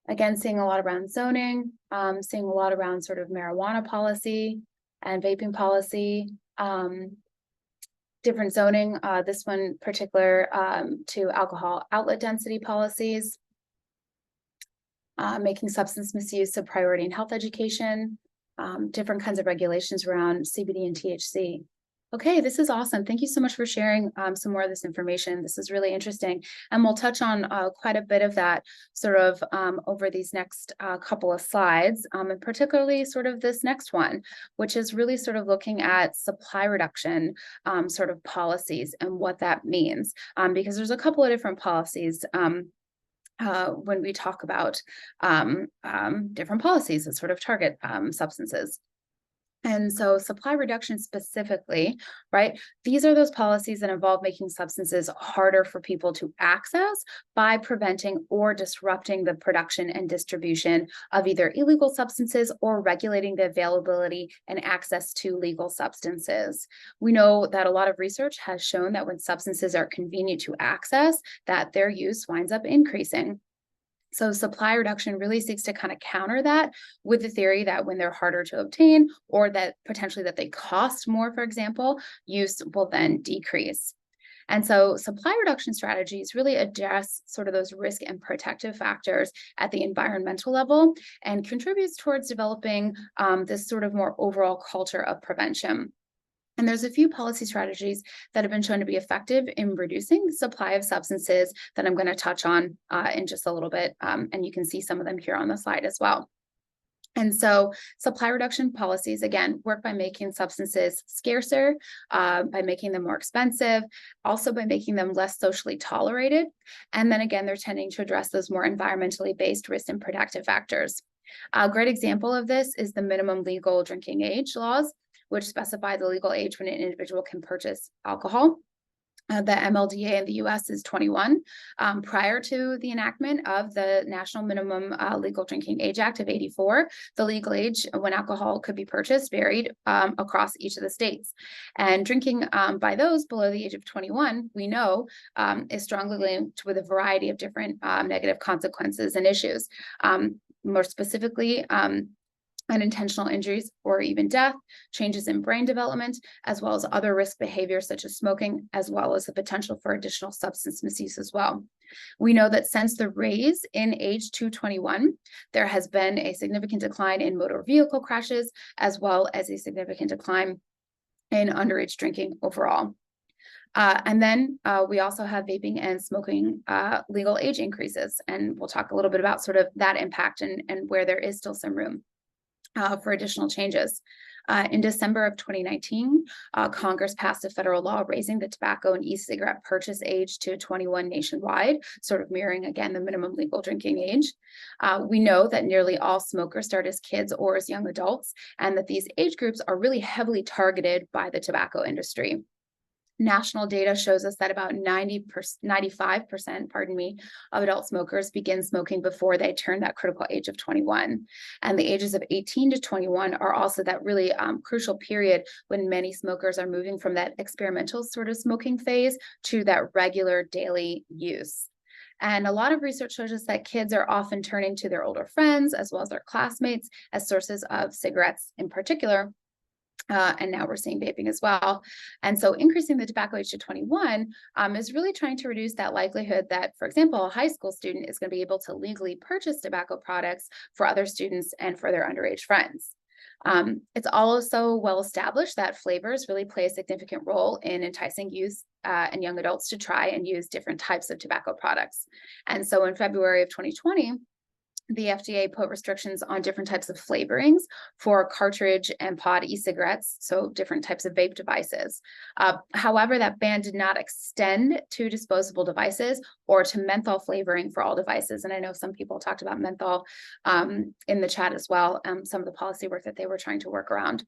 Again, seeing a lot around zoning, seeing a lot around sort of marijuana policy and vaping policy, different zoning, this one particular to alcohol outlet density policies, making substance misuse a priority in health education, different kinds of regulations around CBD and THC. Okay, this is awesome. Thank you so much for sharing some more of this information. This is really interesting. And we'll touch on quite a bit of that sort of over these next couple of slides, and particularly sort of this next one, which is really sort of looking at supply reduction sort of policies and what that means. Because there's a couple of different policies when we talk about different policies that sort of target substances. And so supply reduction specifically, right? These are those policies that involve making substances harder for people to access by preventing or disrupting the production and distribution of either illegal substances or regulating the availability and access to legal substances. We know that a lot of research has shown that when substances are convenient to access, that their use winds up increasing. So supply reduction really seeks to kind of counter that with the theory that when they're harder to obtain or that potentially that they cost more, for example, use will then decrease. And so supply reduction strategies really address sort of those risk and protective factors at the environmental level and contributes towards developing this sort of more overall culture of prevention. And there's a few policy strategies that have been shown to be effective in reducing the supply of substances that I'm going to touch on in just a little bit. And you can see some of them here on the slide as well. And so supply reduction policies, again, work by making substances scarcer, by making them more expensive, also by making them less socially tolerated. And then again, they're tending to address those more environmentally based risk and protective factors. A great example of this is the minimum legal drinking age laws, which specify the legal age when an individual can purchase alcohol. The MLDA in the US is 21. Prior to the enactment of the National Minimum Legal Drinking Age Act of 84, the legal age when alcohol could be purchased varied across each of the states. And drinking by those below the age of 21, we know, is strongly linked with a variety of different negative consequences and issues. More specifically, unintentional injuries or even death, changes in brain development, as well as other risk behaviors such as smoking, as well as the potential for additional substance misuse as well. We know that since the raise in age to 21, there has been a significant decline in motor vehicle crashes, as well as a significant decline in underage drinking overall. And then we also have vaping and smoking legal age increases, and we'll talk a little bit about sort of that impact and where there is still some room for additional changes. In December of 2019, Congress passed a federal law raising the tobacco and e-cigarette purchase age to 21 nationwide, sort of mirroring, again, the minimum legal drinking age. We know that nearly all smokers start as kids or as young adults, and that these age groups are really heavily targeted by the tobacco industry. National data shows us that about 95%, pardon me, of adult smokers begin smoking before they turn that critical age of 21. And the ages of 18 to 21 are also that really crucial period when many smokers are moving from that experimental sort of smoking phase to that regular daily use. And a lot of research shows us that kids are often turning to their older friends as well as their classmates as sources of cigarettes in particular. And now we're seeing vaping as well. And so increasing the tobacco age to 21 is really trying to reduce that likelihood that, for example, a high school student is going to be able to legally purchase tobacco products for other students and for their underage friends. It's also well established that flavors really play a significant role in enticing youth and young adults to try and use different types of tobacco products. And so in February of 2020, the FDA put restrictions on different types of flavorings for cartridge and pod e-cigarettes, so different types of vape devices. However, that ban did not extend to disposable devices or to menthol flavoring for all devices. And I know some people talked about menthol in the chat as well, some of the policy work that they were trying to work around.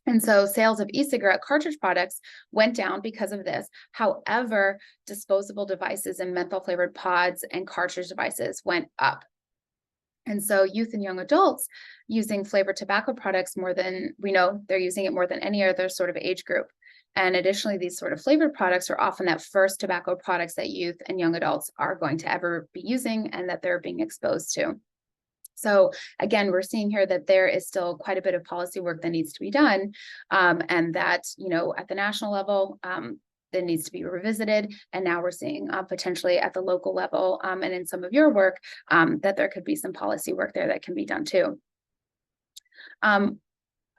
And so sales of e-cigarette cartridge products went down because of this. However, disposable devices and menthol flavored pods and cartridge devices went up. And so youth and young adults using flavored tobacco products more than, we know they're using it more than any other sort of age group. And additionally, these sort of flavored products are often that first tobacco products that youth and young adults are going to ever be using and that they're being exposed to. So again, we're seeing here that there is still quite a bit of policy work that needs to be done, and that, you know, at the national level, that needs to be revisited. And now we're seeing potentially at the local level and in some of your work that there could be some policy work there that can be done too.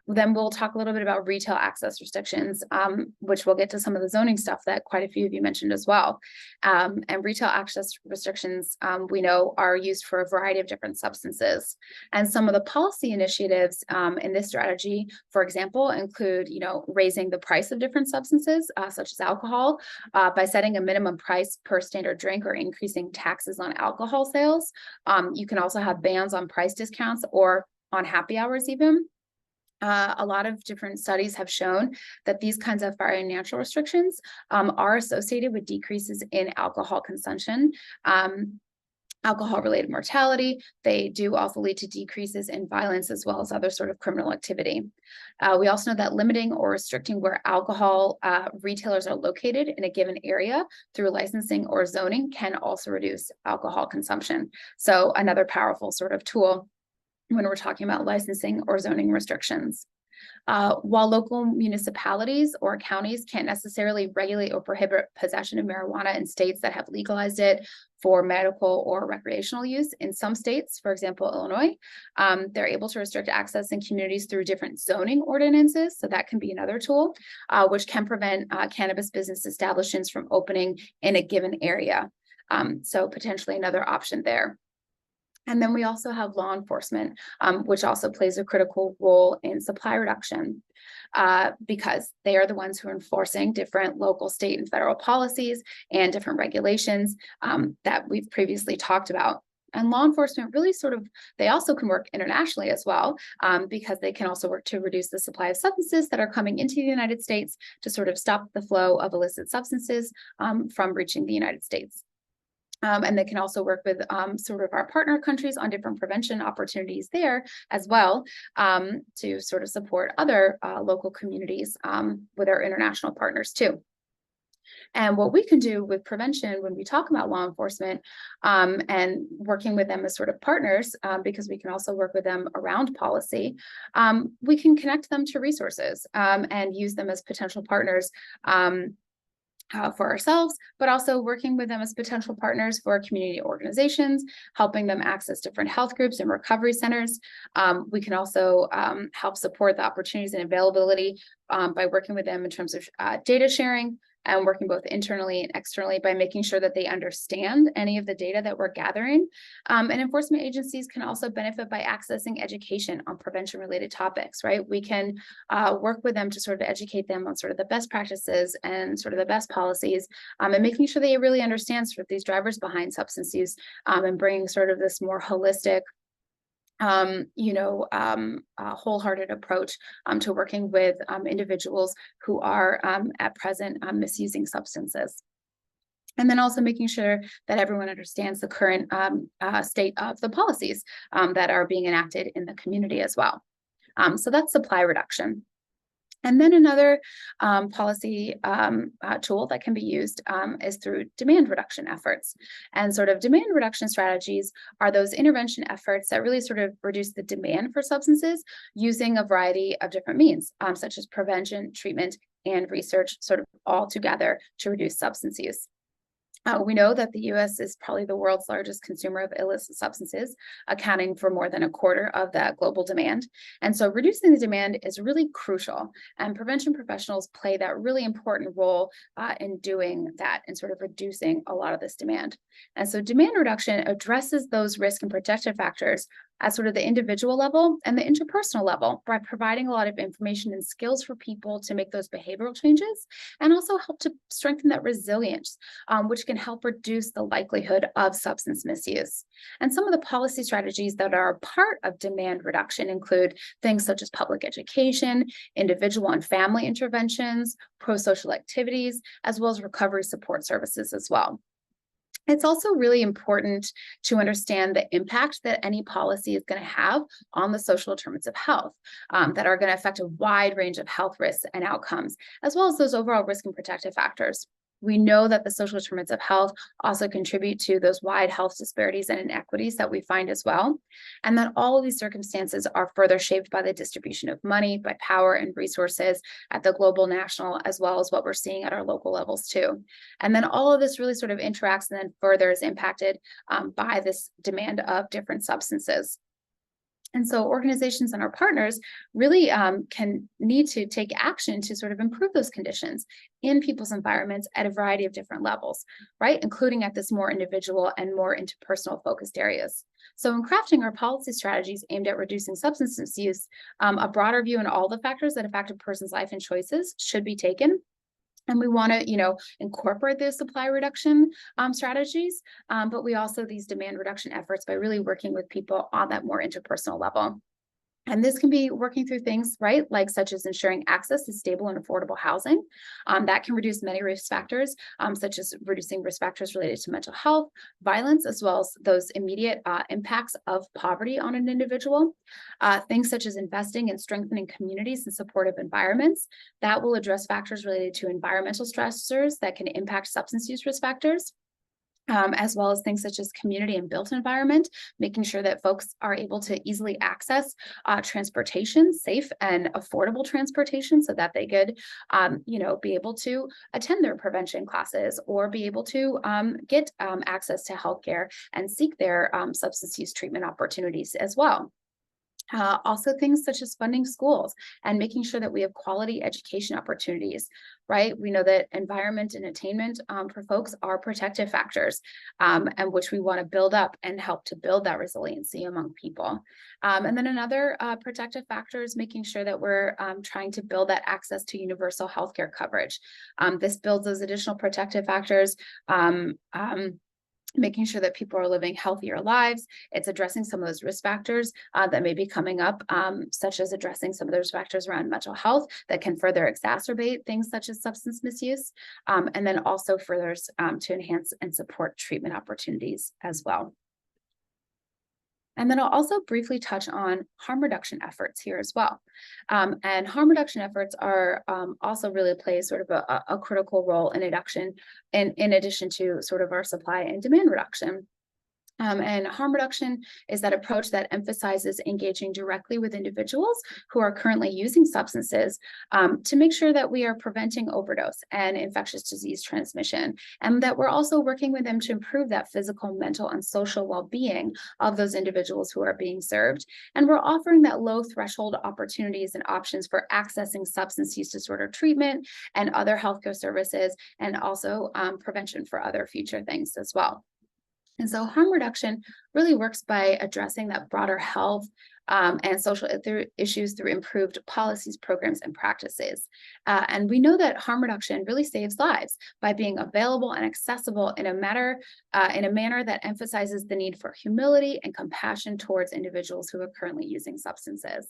Then we'll talk a little bit about retail access restrictions, which we'll get to some of the zoning stuff that quite a few of you mentioned as well. And retail access restrictions, we know, are used for a variety of different substances. And some of the policy initiatives in this strategy, for example, include, you know, raising the price of different substances, such as alcohol, by setting a minimum price per standard drink or increasing taxes on alcohol sales. You can also have bans on price discounts or on happy hours even. A lot of different studies have shown that these kinds of financial restrictions are associated with decreases in alcohol consumption, alcohol-related mortality. They do also lead to decreases in violence as well as other sort of criminal activity. We also know that limiting or restricting where alcohol retailers are located in a given area through licensing or zoning can also reduce alcohol consumption. So another powerful sort of tool when we're talking about licensing or zoning restrictions. While local municipalities or counties can't necessarily regulate or prohibit possession of marijuana in states that have legalized it for medical or recreational use, in some states, for example, Illinois, they're able to restrict access in communities through different zoning ordinances. So that can be another tool, which can prevent cannabis business establishments from opening in a given area. So potentially another option there. And then we also have law enforcement, which also plays a critical role in supply reduction, because they are the ones who are enforcing different local, state, and federal policies and different regulations that we've previously talked about. And law enforcement really they also can work internationally as well, because they can also work to reduce the supply of substances that are coming into the United States to sort of stop the flow of illicit substances from reaching the United States. And they can also work with sort of our partner countries on different prevention opportunities there as well, to sort of support other local communities with our international partners too. And what we can do with prevention when we talk about law enforcement and working with them as sort of partners, because we can also work with them around policy, we can connect them to resources and use them as potential partners for ourselves, but also working with them as potential partners for community organizations, helping them access different health groups and recovery centers. We can also help support the opportunities and availability by working with them in terms of data sharing, and working both internally and externally by making sure that they understand any of the data that we're gathering. And enforcement agencies can also benefit by accessing education on prevention related topics, right? We can work with them to sort of educate them on sort of the best practices and sort of the best policies, and making sure they really understand sort of these drivers behind substance use, and bringing sort of this more holistic, wholehearted approach to working with individuals who are at present misusing substances. And then also making sure that everyone understands the current state of the policies that are being enacted in the community as well. So that's supply reduction. And then another policy tool that can be used is through demand reduction efforts. And sort of demand reduction strategies are those intervention efforts that really sort of reduce the demand for substances using a variety of different means, such as prevention, treatment, and research, sort of all together to reduce substance use. We know that the U.S. is probably the world's largest consumer of illicit substances, accounting for more than a quarter of that global demand. And so reducing the demand is really crucial. And prevention professionals play that really important role in doing that and sort of reducing a lot of this demand. And so demand reduction addresses those risk and protective factors at sort of the individual level and the interpersonal level by providing a lot of information and skills for people to make those behavioral changes, and also help to strengthen that resilience, which can help reduce the likelihood of substance misuse. And some of the policy strategies that are a part of demand reduction include things such as public education, individual and family interventions, pro-social activities, as well as recovery support services as well. It's also really important to understand the impact that any policy is going to have on the social determinants of health that are going to affect a wide range of health risks and outcomes, as well as those overall risk and protective factors. We know that the social determinants of health also contribute to those wide health disparities and inequities that we find as well. And that all of these circumstances are further shaped by the distribution of money, by power and resources at the global, national, as well as what we're seeing at our local levels too. And then all of this really sort of interacts and then further is impacted by this demand of different substances. And so organizations and our partners really can need to take action to sort of improve those conditions in people's environments at a variety of different levels, right? Including at this more individual and more interpersonal focused areas. So in crafting our policy strategies aimed at reducing substance use, a broader view on all the factors that affect a person's life and choices should be taken. And we want to, incorporate those supply reduction strategies, but we also these demand reduction efforts by really working with people on that more interpersonal level. And this can be working through things, right, like such as ensuring access to stable and affordable housing. That can reduce many risk factors, such as reducing risk factors related to mental health, violence, as well as those immediate impacts of poverty on an individual. Things such as investing and strengthening communities and supportive environments that will address factors related to environmental stressors that can impact substance use risk factors. As well as things such as community and built environment, making sure that folks are able to easily access transportation, safe and affordable transportation, so that they could, be able to attend their prevention classes or be able to get access to healthcare and seek their substance use treatment opportunities as well. Also things such as funding schools and making sure that we have quality education opportunities, right? We know that environment and attainment for folks are protective factors, and which we want to build up and help to build that resiliency among people. And then another protective factor is making sure that we're trying to build that access to universal healthcare coverage. This builds those additional protective factors, making sure that people are living healthier lives. It's addressing some of those risk factors that may be coming up, such as addressing some of those factors around mental health that can further exacerbate things such as substance misuse, and then also furthers to enhance and support treatment opportunities as well. And then I'll also briefly touch on harm reduction efforts here as well. And harm reduction efforts are also really play sort of a critical role in addition to sort of our supply and demand reduction. And harm reduction is that approach that emphasizes engaging directly with individuals who are currently using substances to make sure that we are preventing overdose and infectious disease transmission, and that we're also working with them to improve that physical, mental, and social well-being of those individuals who are being served. And we're offering that low threshold opportunities and options for accessing substance use disorder treatment and other healthcare services, and also prevention for other future things as well. And so harm reduction really works by addressing that broader health and social issues through improved policies, programs, and practices. And we know that harm reduction really saves lives by being available and accessible in a manner that emphasizes the need for humility and compassion towards individuals who are currently using substances.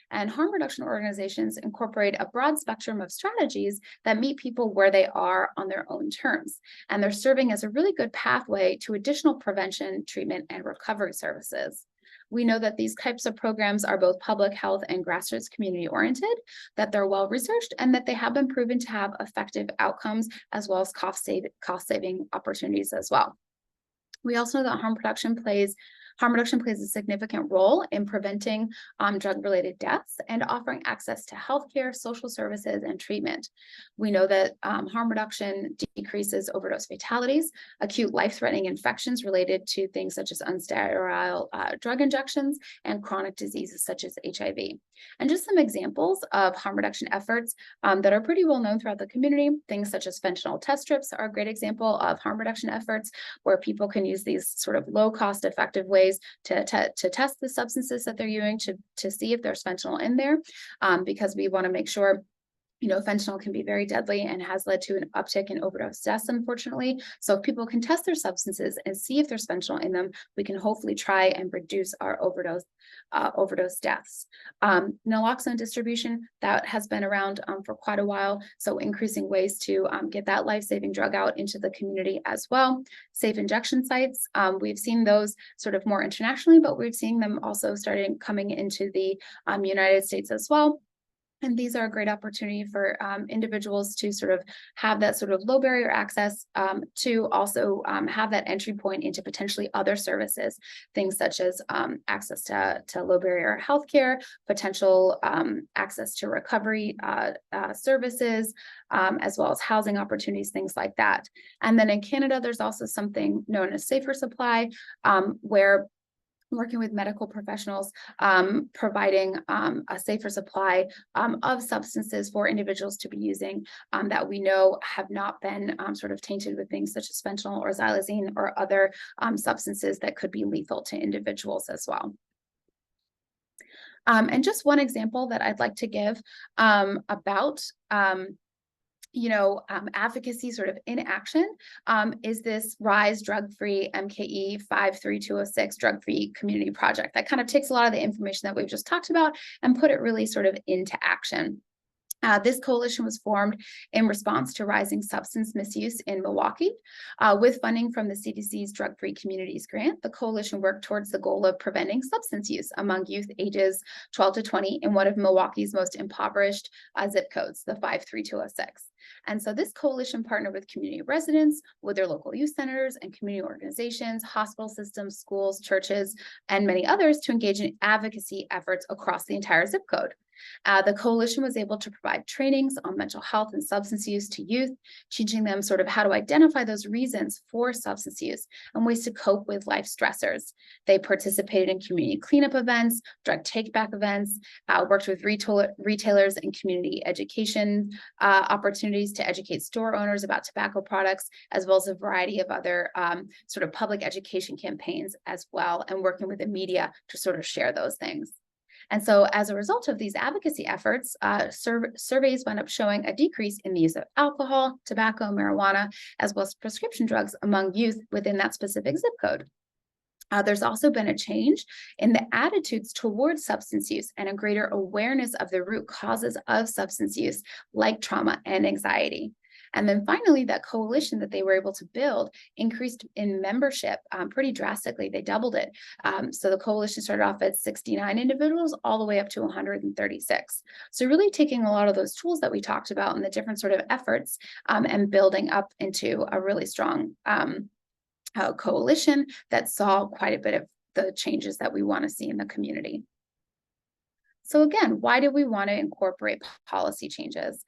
And harm reduction organizations incorporate a broad spectrum of strategies that meet people where they are on their own terms. And they're serving as a really good pathway to additional prevention, treatment, and recovery services. We know that these types of programs are both public health and grassroots community oriented, that they're well researched, and that they have been proven to have effective outcomes as well as cost saving opportunities as well. We also know that harm reduction plays a significant role in preventing drug-related deaths and offering access to healthcare, social services, and treatment. We know that harm reduction decreases overdose fatalities, acute life-threatening infections related to things such as unsterile drug injections, and chronic diseases such as HIV. And just some examples of harm reduction efforts that are pretty well known throughout the community, things such as fentanyl test strips are a great example of harm reduction efforts where people can use these sort of low-cost, effective ways to test the substances that they're using to see if there's fentanyl in there, because we want to make sure, fentanyl can be very deadly and has led to an uptick in overdose deaths, unfortunately. So if people can test their substances and see if there's fentanyl in them, we can hopefully try and reduce our overdose deaths. Naloxone distribution, that has been around for quite a while. So increasing ways to get that life-saving drug out into the community as well. Safe injection sites, we've seen those sort of more internationally, but we've seen them also coming into the United States as well. And these are a great opportunity for individuals to sort of have that sort of low barrier access to also have that entry point into potentially other services, things such as access to low barrier healthcare, potential access to recovery services, as well as housing opportunities, things like that. And then in Canada, there's also something known as safer supply, where working with medical professionals, providing a safer supply of substances for individuals to be using that we know have not been sort of tainted with things such as fentanyl or xylazine or other substances that could be lethal to individuals as well. And just one example that I'd like to give about advocacy sort of in action is this RISE Drug-Free MKE 53206 Drug-Free Community Project that kind of takes a lot of the information that we've just talked about and put it really sort of into action. This coalition was formed in response to rising substance misuse in Milwaukee. With funding from the CDC's Drug-Free Communities Grant, the coalition worked towards the goal of preventing substance use among youth ages 12 to 20 in one of Milwaukee's most impoverished zip codes, the 53206. And so this coalition partnered with community residents, with their local youth centers and community organizations, hospital systems, schools, churches, and many others to engage in advocacy efforts across the entire zip code. The coalition was able to provide trainings on mental health and substance use to youth, teaching them sort of how to identify those reasons for substance use and ways to cope with life stressors. They participated in community cleanup events, drug take-back events, worked with retailers and community education opportunities to educate store owners about tobacco products, as well as a variety of other sort of public education campaigns as well, and working with the media to sort of share those things. And so as a result of these advocacy efforts, surveys wound up showing a decrease in the use of alcohol, tobacco, marijuana, as well as prescription drugs among youth within that specific zip code. There's also been a change in the attitudes towards substance use and a greater awareness of the root causes of substance use, like trauma and anxiety. And then finally, that coalition that they were able to build increased in membership pretty drastically. They doubled it. So the coalition started off at 69 individuals all the way up to 136. So really taking a lot of those tools that we talked about and the different sort of efforts and building up into a really strong coalition that saw quite a bit of the changes that we want to see in the community. So again, why do we want to incorporate policy changes?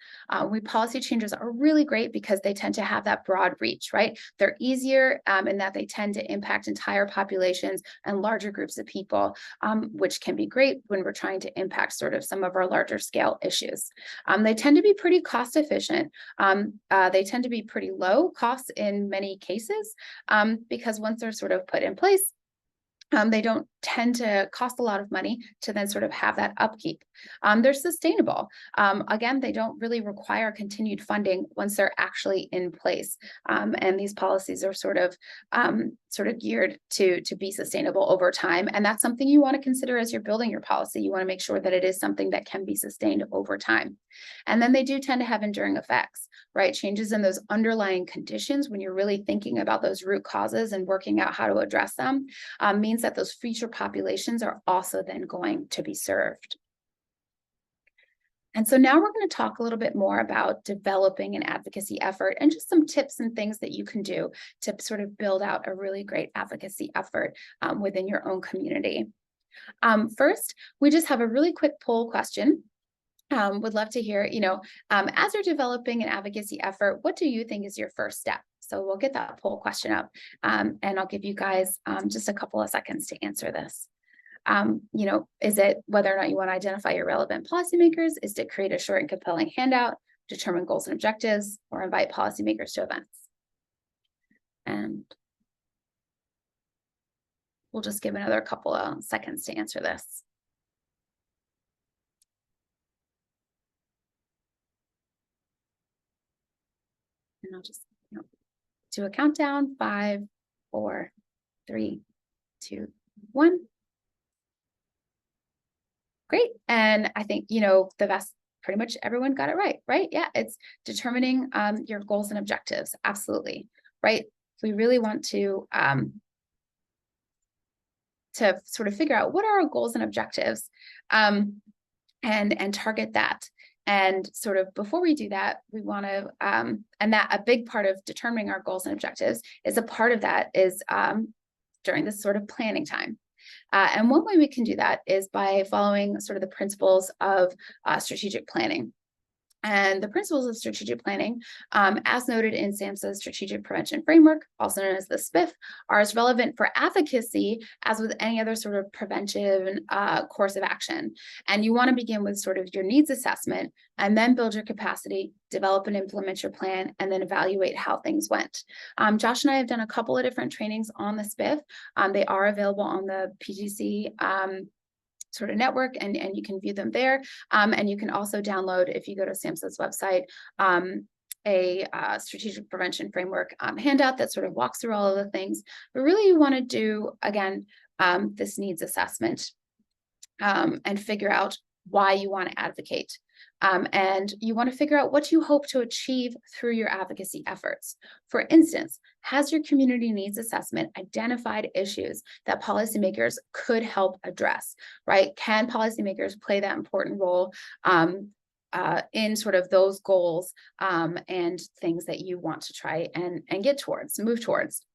Policy changes are really great because they tend to have that broad reach, right? They're easier in that they tend to impact entire populations and larger groups of people, which can be great when we're trying to impact sort of some of our larger scale issues. They tend to be pretty cost efficient. They tend to be pretty low cost in many cases because once they're sort of put in place, they don't tend to cost a lot of money to then sort of have that upkeep. They're sustainable. Again, they don't really require continued funding once they're actually in place. And these policies are sort of geared to be sustainable over time. And that's something you want to consider as you're building your policy. You want to make sure that it is something that can be sustained over time. And then they do tend to have enduring effects, right? Changes in those underlying conditions when you're really thinking about those root causes and working out how to address them means that those future populations are also then going to be served. And so now we're going to talk a little bit more about developing an advocacy effort and just some tips and things that you can do to sort of build out a really great advocacy effort within your own community. First, we just have a really quick poll question. Would love to hear, as you're developing an advocacy effort, what do you think is your first step? So we'll get that poll question up and I'll give you guys just a couple of seconds to answer this. Is it whether or not you want to identify your relevant policymakers? Is to create a short and compelling handout, determine goals and objectives, or invite policymakers to events? And we'll just give another couple of seconds to answer this. And I'll just do a countdown, 5, 4, 3, 2, 1. Great. And I think, pretty much everyone got it right? Yeah, it's determining your goals and objectives. Absolutely. Right. We really want to sort of figure out what are our goals and objectives and target that. And sort of before we do that, we want to, and that a big part of determining our goals and objectives is a part of that is during this sort of planning time. And one way we can do that is by following sort of the principles of strategic planning. And the principles of strategic planning, as noted in SAMHSA's Strategic Prevention Framework, also known as the SPIF, are as relevant for advocacy as with any other sort of preventive course of action. And you want to begin with sort of your needs assessment and then build your capacity, develop and implement your plan, and then evaluate how things went. Josh and I have done a couple of different trainings on the SPIF. They are available on the PGC sort of network, and you can view them there. And you can also download, if you go to SAMHSA's website, a strategic prevention framework handout that sort of walks through all of the things. But really you want to do, again, this needs assessment and figure out why you want to advocate. And you want to figure out what you hope to achieve through your advocacy efforts. For instance, has your community needs assessment identified issues that policymakers could help address, right? Can policymakers play that important role in sort of those goals and things that you want to try and get towards, move towards?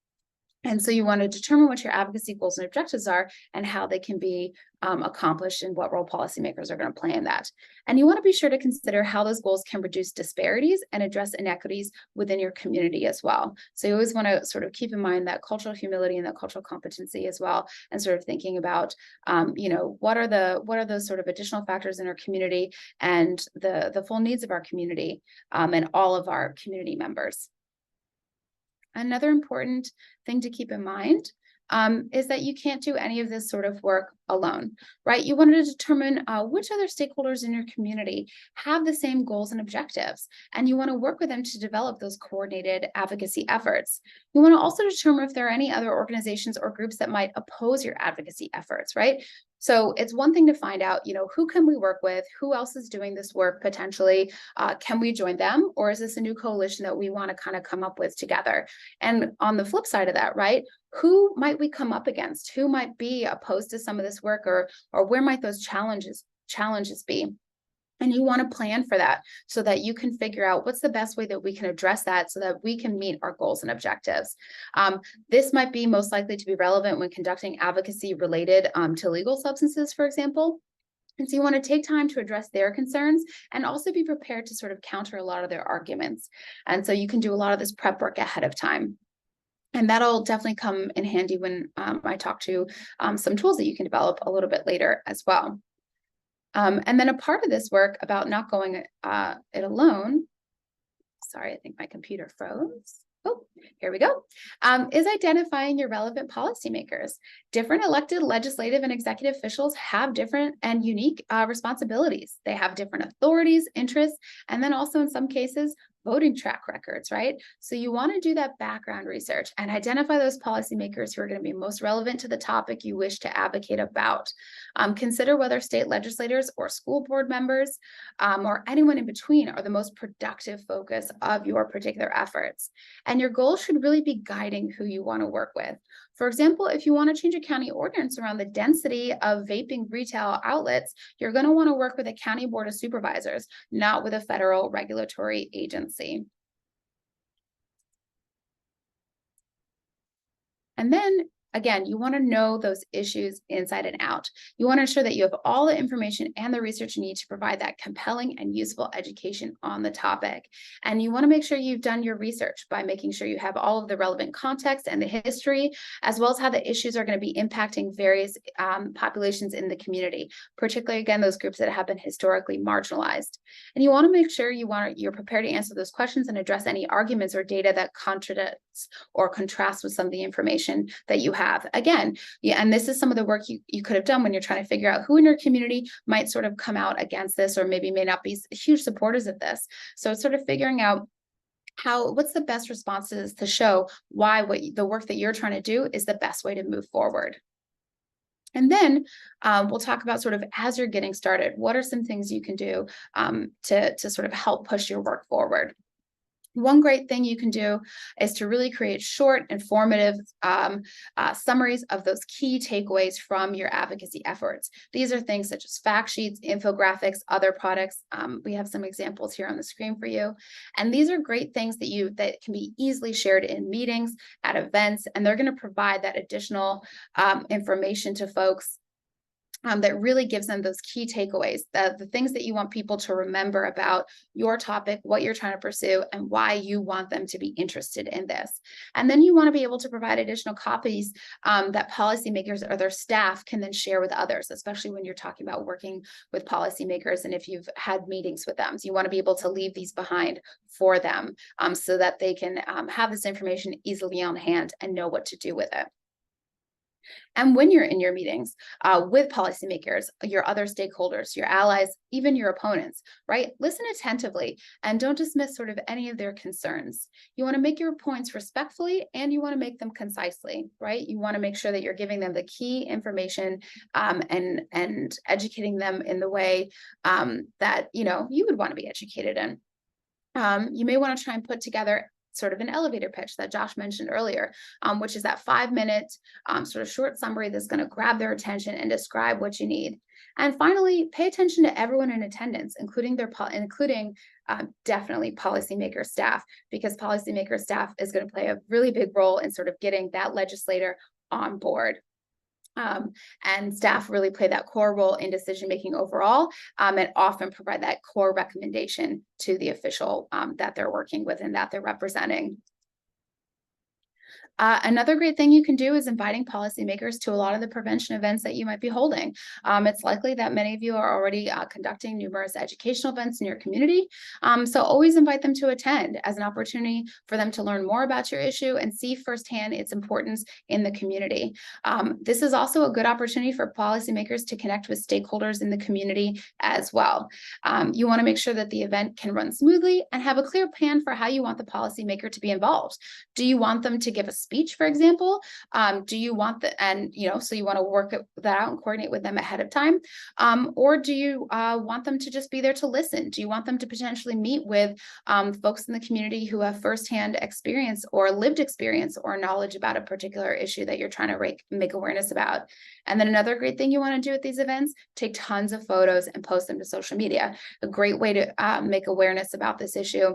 And so you want to determine what your advocacy goals and objectives are and how they can be accomplished and what role policymakers are going to play in that. And you want to be sure to consider how those goals can reduce disparities and address inequities within your community as well. So you always want to sort of keep in mind that cultural humility and that cultural competency as well, and sort of thinking about, what are those sort of additional factors in our community and the full needs of our community and all of our community members. Another important thing to keep in mind is that you can't do any of this sort of work alone, right? You want to determine which other stakeholders in your community have the same goals and objectives, and you want to work with them to develop those coordinated advocacy efforts. You want to also determine if there are any other organizations or groups that might oppose your advocacy efforts, right? So it's one thing to find out, who can we work with? Who else is doing this work potentially? Can we join them? Or is this a new coalition that we want to kind of come up with together? And on the flip side of that, right? Who might we come up against? Who might be opposed to some of this work, or where might those challenges be? And you want to plan for that so that you can figure out what's the best way that we can address that so that we can meet our goals and objectives. This might be most likely to be relevant when conducting advocacy related to illegal substances, for example. And so you want to take time to address their concerns and also be prepared to sort of counter a lot of their arguments. And so you can do a lot of this prep work ahead of time. And that'll definitely come in handy when I talk to some tools that you can develop a little bit later as well. And then a part of this work about not going it alone, sorry, I think my computer froze. Oh, here we go, is identifying your relevant policymakers. Different elected legislative and executive officials have different and unique responsibilities. They have different authorities, interests, and then also in some cases, voting track records, right? So you want to do that background research and identify those policymakers who are going to be most relevant to the topic you wish to advocate about. Consider whether state legislators or school board members or anyone in between are the most productive focus of your particular efforts. And your goal should really be guiding who you want to work with. For example, if you want to change a county ordinance around the density of vaping retail outlets, you're going to want to work with a county board of supervisors, not with a federal regulatory agency. And then again, you want to know those issues inside and out. You want to ensure that you have all the information and the research you need to provide that compelling and useful education on the topic. And you want to make sure you've done your research by making sure you have all of the relevant context and the history, as well as how the issues are going to be impacting various populations in the community, particularly, again, those groups that have been historically marginalized. And you want to make sure you're prepared to answer those questions and address any arguments or data that contradicts or contrasts with some of the information that you have. Again, yeah, and this is some of the work you could have done when you're trying to figure out who in your community might sort of come out against this, or maybe may not be huge supporters of this. So it's sort of figuring out what's the best responses to show why the work that you're trying to do is the best way to move forward. And then we'll talk about sort of as you're getting started, what are some things you can do to sort of help push your work forward. One great thing you can do is to really create short, informative summaries of those key takeaways from your advocacy efforts. These are things such as fact sheets, infographics, other products. We have some examples here on the screen for you. And these are great things that can be easily shared in meetings, at events, and they're going to provide that additional information to folks that really gives them those key takeaways, the things that you want people to remember about your topic, what you're trying to pursue, and why you want them to be interested in this. And then you want to be able to provide additional copies that policymakers or their staff can then share with others, especially when you're talking about working with policymakers and if you've had meetings with them. So you want to be able to leave these behind for them so that they can have this information easily on hand and know what to do with it. And when you're in your meetings with policymakers, your other stakeholders, your allies, even your opponents, right? Listen attentively and don't dismiss sort of any of their concerns. You want to make your points respectfully and you want to make them concisely, right? You want to make sure that you're giving them the key information and educating them in the way that you would want to be educated in. You may want to try and put together sort of an elevator pitch that Josh mentioned earlier, which is that 5-minute sort of short summary that's going to grab their attention and describe what you need. And finally, pay attention to everyone in attendance, including definitely policymaker staff, because policymaker staff is going to play a really big role in sort of getting that legislator on board. And staff really play that core role in decision-making overall, and often provide that core recommendation to the official that they're working with and that they're representing. Another great thing you can do is inviting policymakers to a lot of the prevention events that you might be holding. It's likely that many of you are already conducting numerous educational events in your community. So always invite them to attend as an opportunity for them to learn more about your issue and see firsthand its importance in the community. This is also a good opportunity for policymakers to connect with stakeholders in the community as well. You want to make sure that the event can run smoothly and have a clear plan for how you want the policymaker to be involved. Do you want them to give a speech, for example? Do you want so you want to work that out and coordinate with them ahead of time? Or do you want them to just be there to listen? Do you want them to potentially meet with folks in the community who have firsthand experience or lived experience or knowledge about a particular issue that you're trying to make awareness about? And then another great thing you want to do at these events, take tons of photos and post them to social media. A great way to make awareness about this issue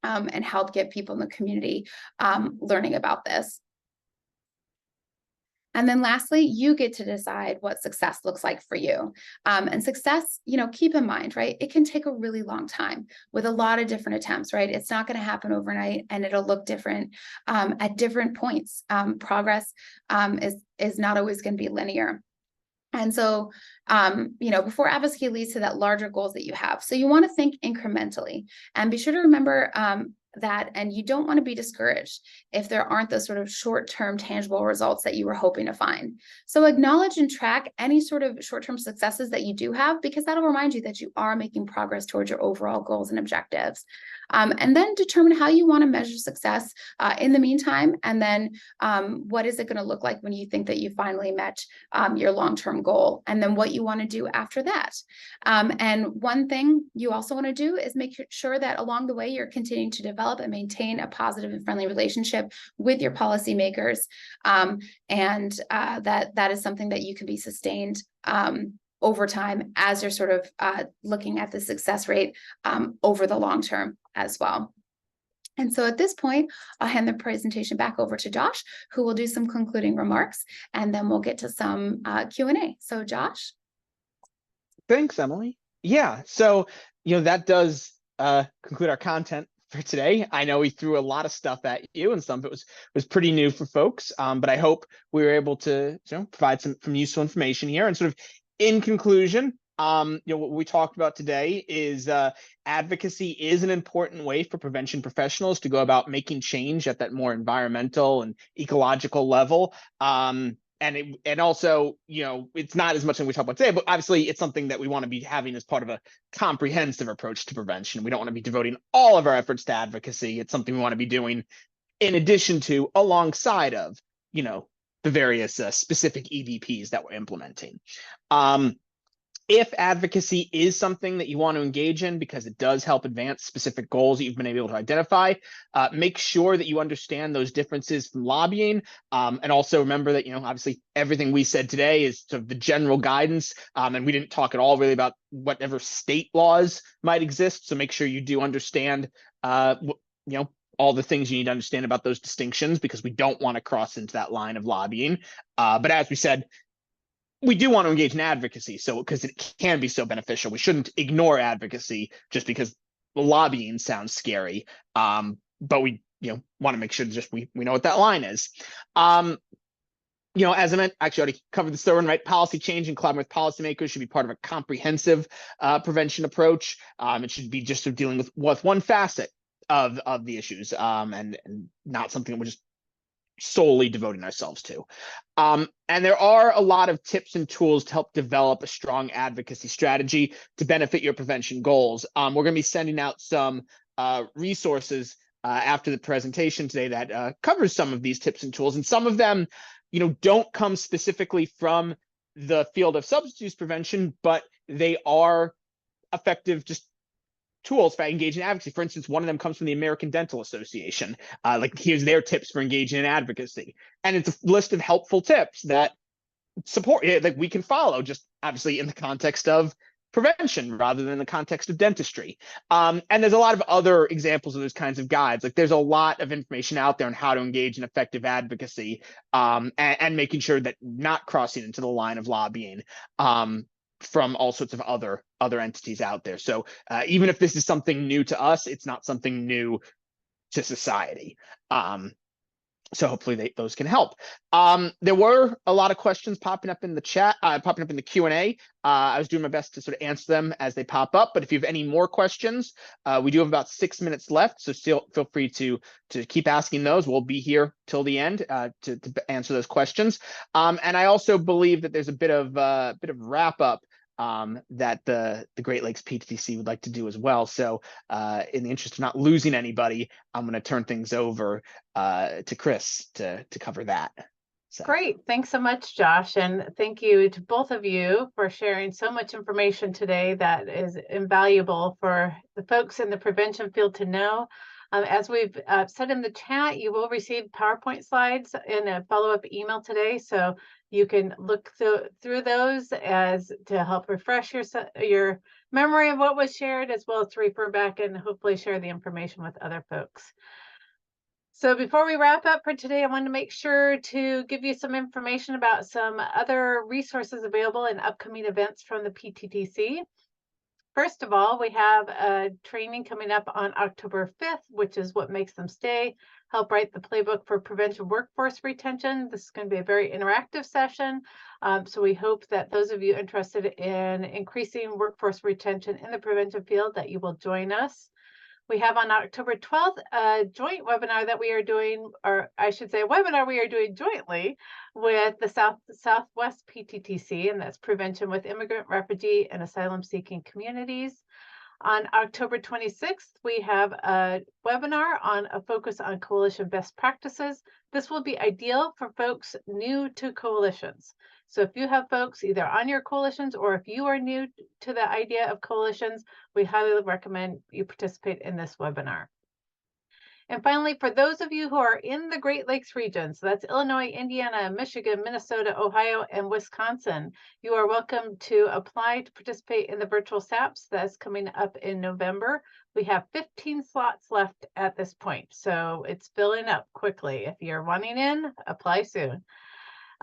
and help get people in the community learning about this. And then lastly, you get to decide what success looks like for you. And success, keep in mind, right? It can take a really long time with a lot of different attempts, right? It's not going to happen overnight, and it'll look different at different points. Progress is not always going to be linear. And so, before advocacy leads to that larger goals that you have. So you want to think incrementally, and be sure to remember that, and you don't want to be discouraged if there aren't those sort of short-term tangible results that you were hoping to find. So acknowledge and track any sort of short-term successes that you do have, because that'll remind you that you are making progress towards your overall goals and objectives. And then determine how you want to measure success in the meantime, and then what is it going to look like when you think that you finally met your long-term goal, and then what you want to do after that. And one thing you also want to do is make sure that along the way you're continuing to develop and maintain a positive and friendly relationship with your policymakers, and that is something that you can be sustained over time as you're sort of looking at the success rate over the long term as well. And so at this point, I'll hand the presentation back over to Josh, who will do some concluding remarks, and then we'll get to some Q&A. So Josh?
Thanks, Emily. Yeah, so that does conclude our content for today. I know we threw a lot of stuff at you, and some of it was pretty new for folks, but I hope we were able to provide some useful information here. And sort of in conclusion, what we talked about today is advocacy is an important way for prevention professionals to go about making change at that more environmental and ecological level. And also, it's not as much as we talk about today, but obviously it's something that we want to be having as part of a comprehensive approach to prevention. We don't want to be devoting all of our efforts to advocacy. It's something we want to be doing in addition to, alongside of, the various specific EVPs that we're implementing. If advocacy is something that you want to engage in because it does help advance specific goals that you've been able to identify, make sure that you understand those differences from lobbying. And also remember that, obviously everything we said today is sort of the general guidance. And we didn't talk at all really about whatever state laws might exist. So make sure you do understand, all the things you need to understand about those distinctions, because we don't want to cross into that line of lobbying. But as we said, we do want to engage in advocacy, because it can be so beneficial. We shouldn't ignore advocacy just because lobbying sounds scary. But we want to make sure just we know what that line is. As I meant, actually already covered this one, right? Policy change and collaborating with policymakers should be part of a comprehensive prevention approach. It should be just dealing with one facet of the issues, and not something that we're just solely devoting ourselves to. And there are a lot of tips and tools to help develop a strong advocacy strategy to benefit your prevention goals. We're going to be sending out some resources after the presentation today that covers some of these tips and tools. And some of them, don't come specifically from the field of substance use prevention, but they are effective just tools for engaging in advocacy. For instance, one of them comes from the American Dental Association. Like, here's their tips for engaging in advocacy. And it's a list of helpful tips that support, like, we can follow, just obviously in the context of prevention rather than the context of dentistry. And there's a lot of other examples of those kinds of guides. Like, there's a lot of information out there on how to engage in effective advocacy, and making sure that not crossing into the line of lobbying from all sorts of other entities out there. So even if this is something new to us, it's not something new to society. So hopefully those can help. There were a lot of questions popping up in the chat, popping up in the Q&A. I was doing my best to sort of answer them as they pop up, but if you have any more questions, we do have about 6 minutes left, so still feel free to keep asking those. We'll be here till the end to answer those questions. And I also believe that there's a bit of wrap up that the Great Lakes PTTC would like to do as well. So in the interest of not losing anybody, I'm going to turn things over to Chris to cover that. So.
Great. Thanks so much, Josh. And thank you to both of you for sharing so much information today that is invaluable for the folks in the prevention field to know. As we've said in the chat, you will receive PowerPoint slides in a follow-up email today. So you can look through those as to help refresh your memory of what was shared, as well as to refer back and hopefully share the information with other folks. So before we wrap up for today, I wanted to make sure to give you some information about some other resources available and upcoming events from the PTTC. First of all, we have a training coming up on October 5th, which is What Makes Them Stay, help write the playbook for prevention workforce retention. This is going to be a very interactive session. So we hope that those of you interested in increasing workforce retention in the prevention field, that you will join us. We have on October 12th a joint webinar that we are doing, or I should say a webinar we are doing jointly with the Southwest PTTC, and that's Prevention with Immigrant, Refugee, and Asylum Seeking Communities. On October 26th, we have a webinar on a focus on coalition best practices. This will be ideal for folks new to coalitions. So if you have folks either on your coalitions or if you are new to the idea of coalitions, we highly recommend you participate in this webinar. And finally, for those of you who are in the Great Lakes region, so that's Illinois, Indiana, Michigan, Minnesota, Ohio, and Wisconsin, you are welcome to apply to participate in the virtual SAPS that's coming up in November. We have 15 slots left at this point, so it's filling up quickly. If you're wanting in, apply soon.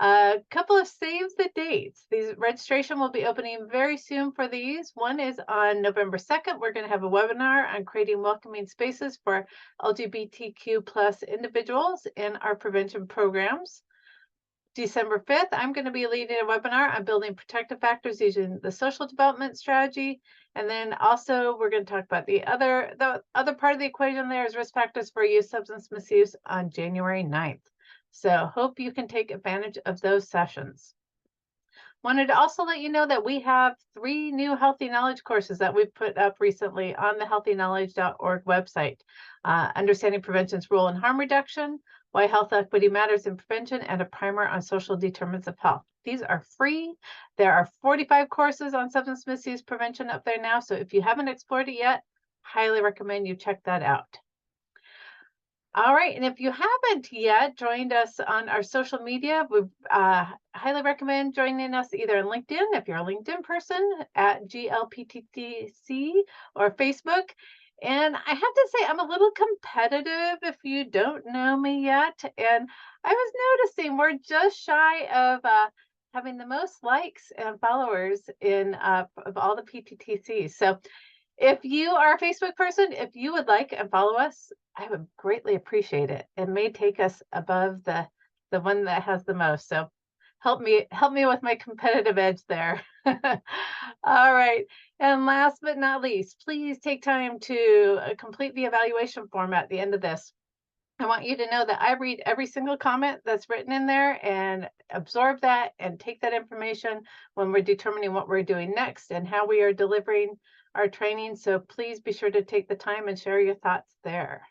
A couple of save the dates. These registration will be opening very soon for these. One is on November 2nd. We're going to have a webinar on creating welcoming spaces for LGBTQ plus individuals in our prevention programs. December 5th, I'm going to be leading a webinar on building protective factors using the social development strategy. And then also we're going to talk about the other part of the equation there is risk factors for youth substance misuse on January 9th. So hope you can take advantage of those sessions. Wanted to also let you know that we have 3 new Healthy Knowledge courses that we've put up recently on the healthyknowledge.org website. Understanding Prevention's Role in Harm Reduction, Why Health Equity Matters in Prevention, and a primer on social determinants of health. These are free. There are 45 courses on substance misuse prevention up there now. So if you haven't explored it yet, highly recommend you check that out. All right, and if you haven't yet joined us on our social media, we highly recommend joining us either on LinkedIn, if you're a LinkedIn person, at GLPTTC, or Facebook. And I have to say, I'm a little competitive if you don't know me yet. And I was noticing we're just shy of having the most likes and followers in of all the PTTCs. So if you are a Facebook person, if you would like and follow us, I would greatly appreciate it. It may take us above the one that has the most. So help me with my competitive edge there. All right. And last but not least, please take time to complete the evaluation form at the end of this. I want you to know that I read every single comment that's written in there and absorb that and take that information when we're determining what we're doing next and how we are delivering our training. So please be sure to take the time and share your thoughts there.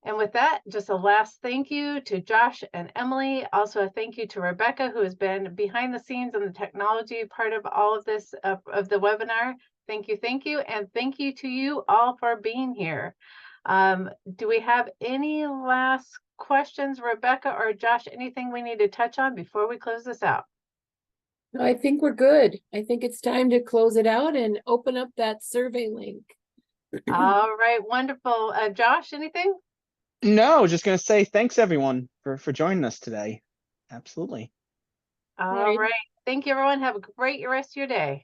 And with that, just a last thank you to Josh and Emily. Also a thank you to Rebecca, who has been behind the scenes on the technology part of all of this, of the webinar. Thank you, and thank you to you all for being here. Do we have any last questions, Rebecca or Josh? Anything we need to touch on before we close this out?
No, I think we're good. I think it's time to close it out and open up that survey link.
All right, wonderful. Josh, anything?
No, just going to say thanks everyone for joining us today. Absolutely.
All right. Thank you, everyone. Have a great rest of your day.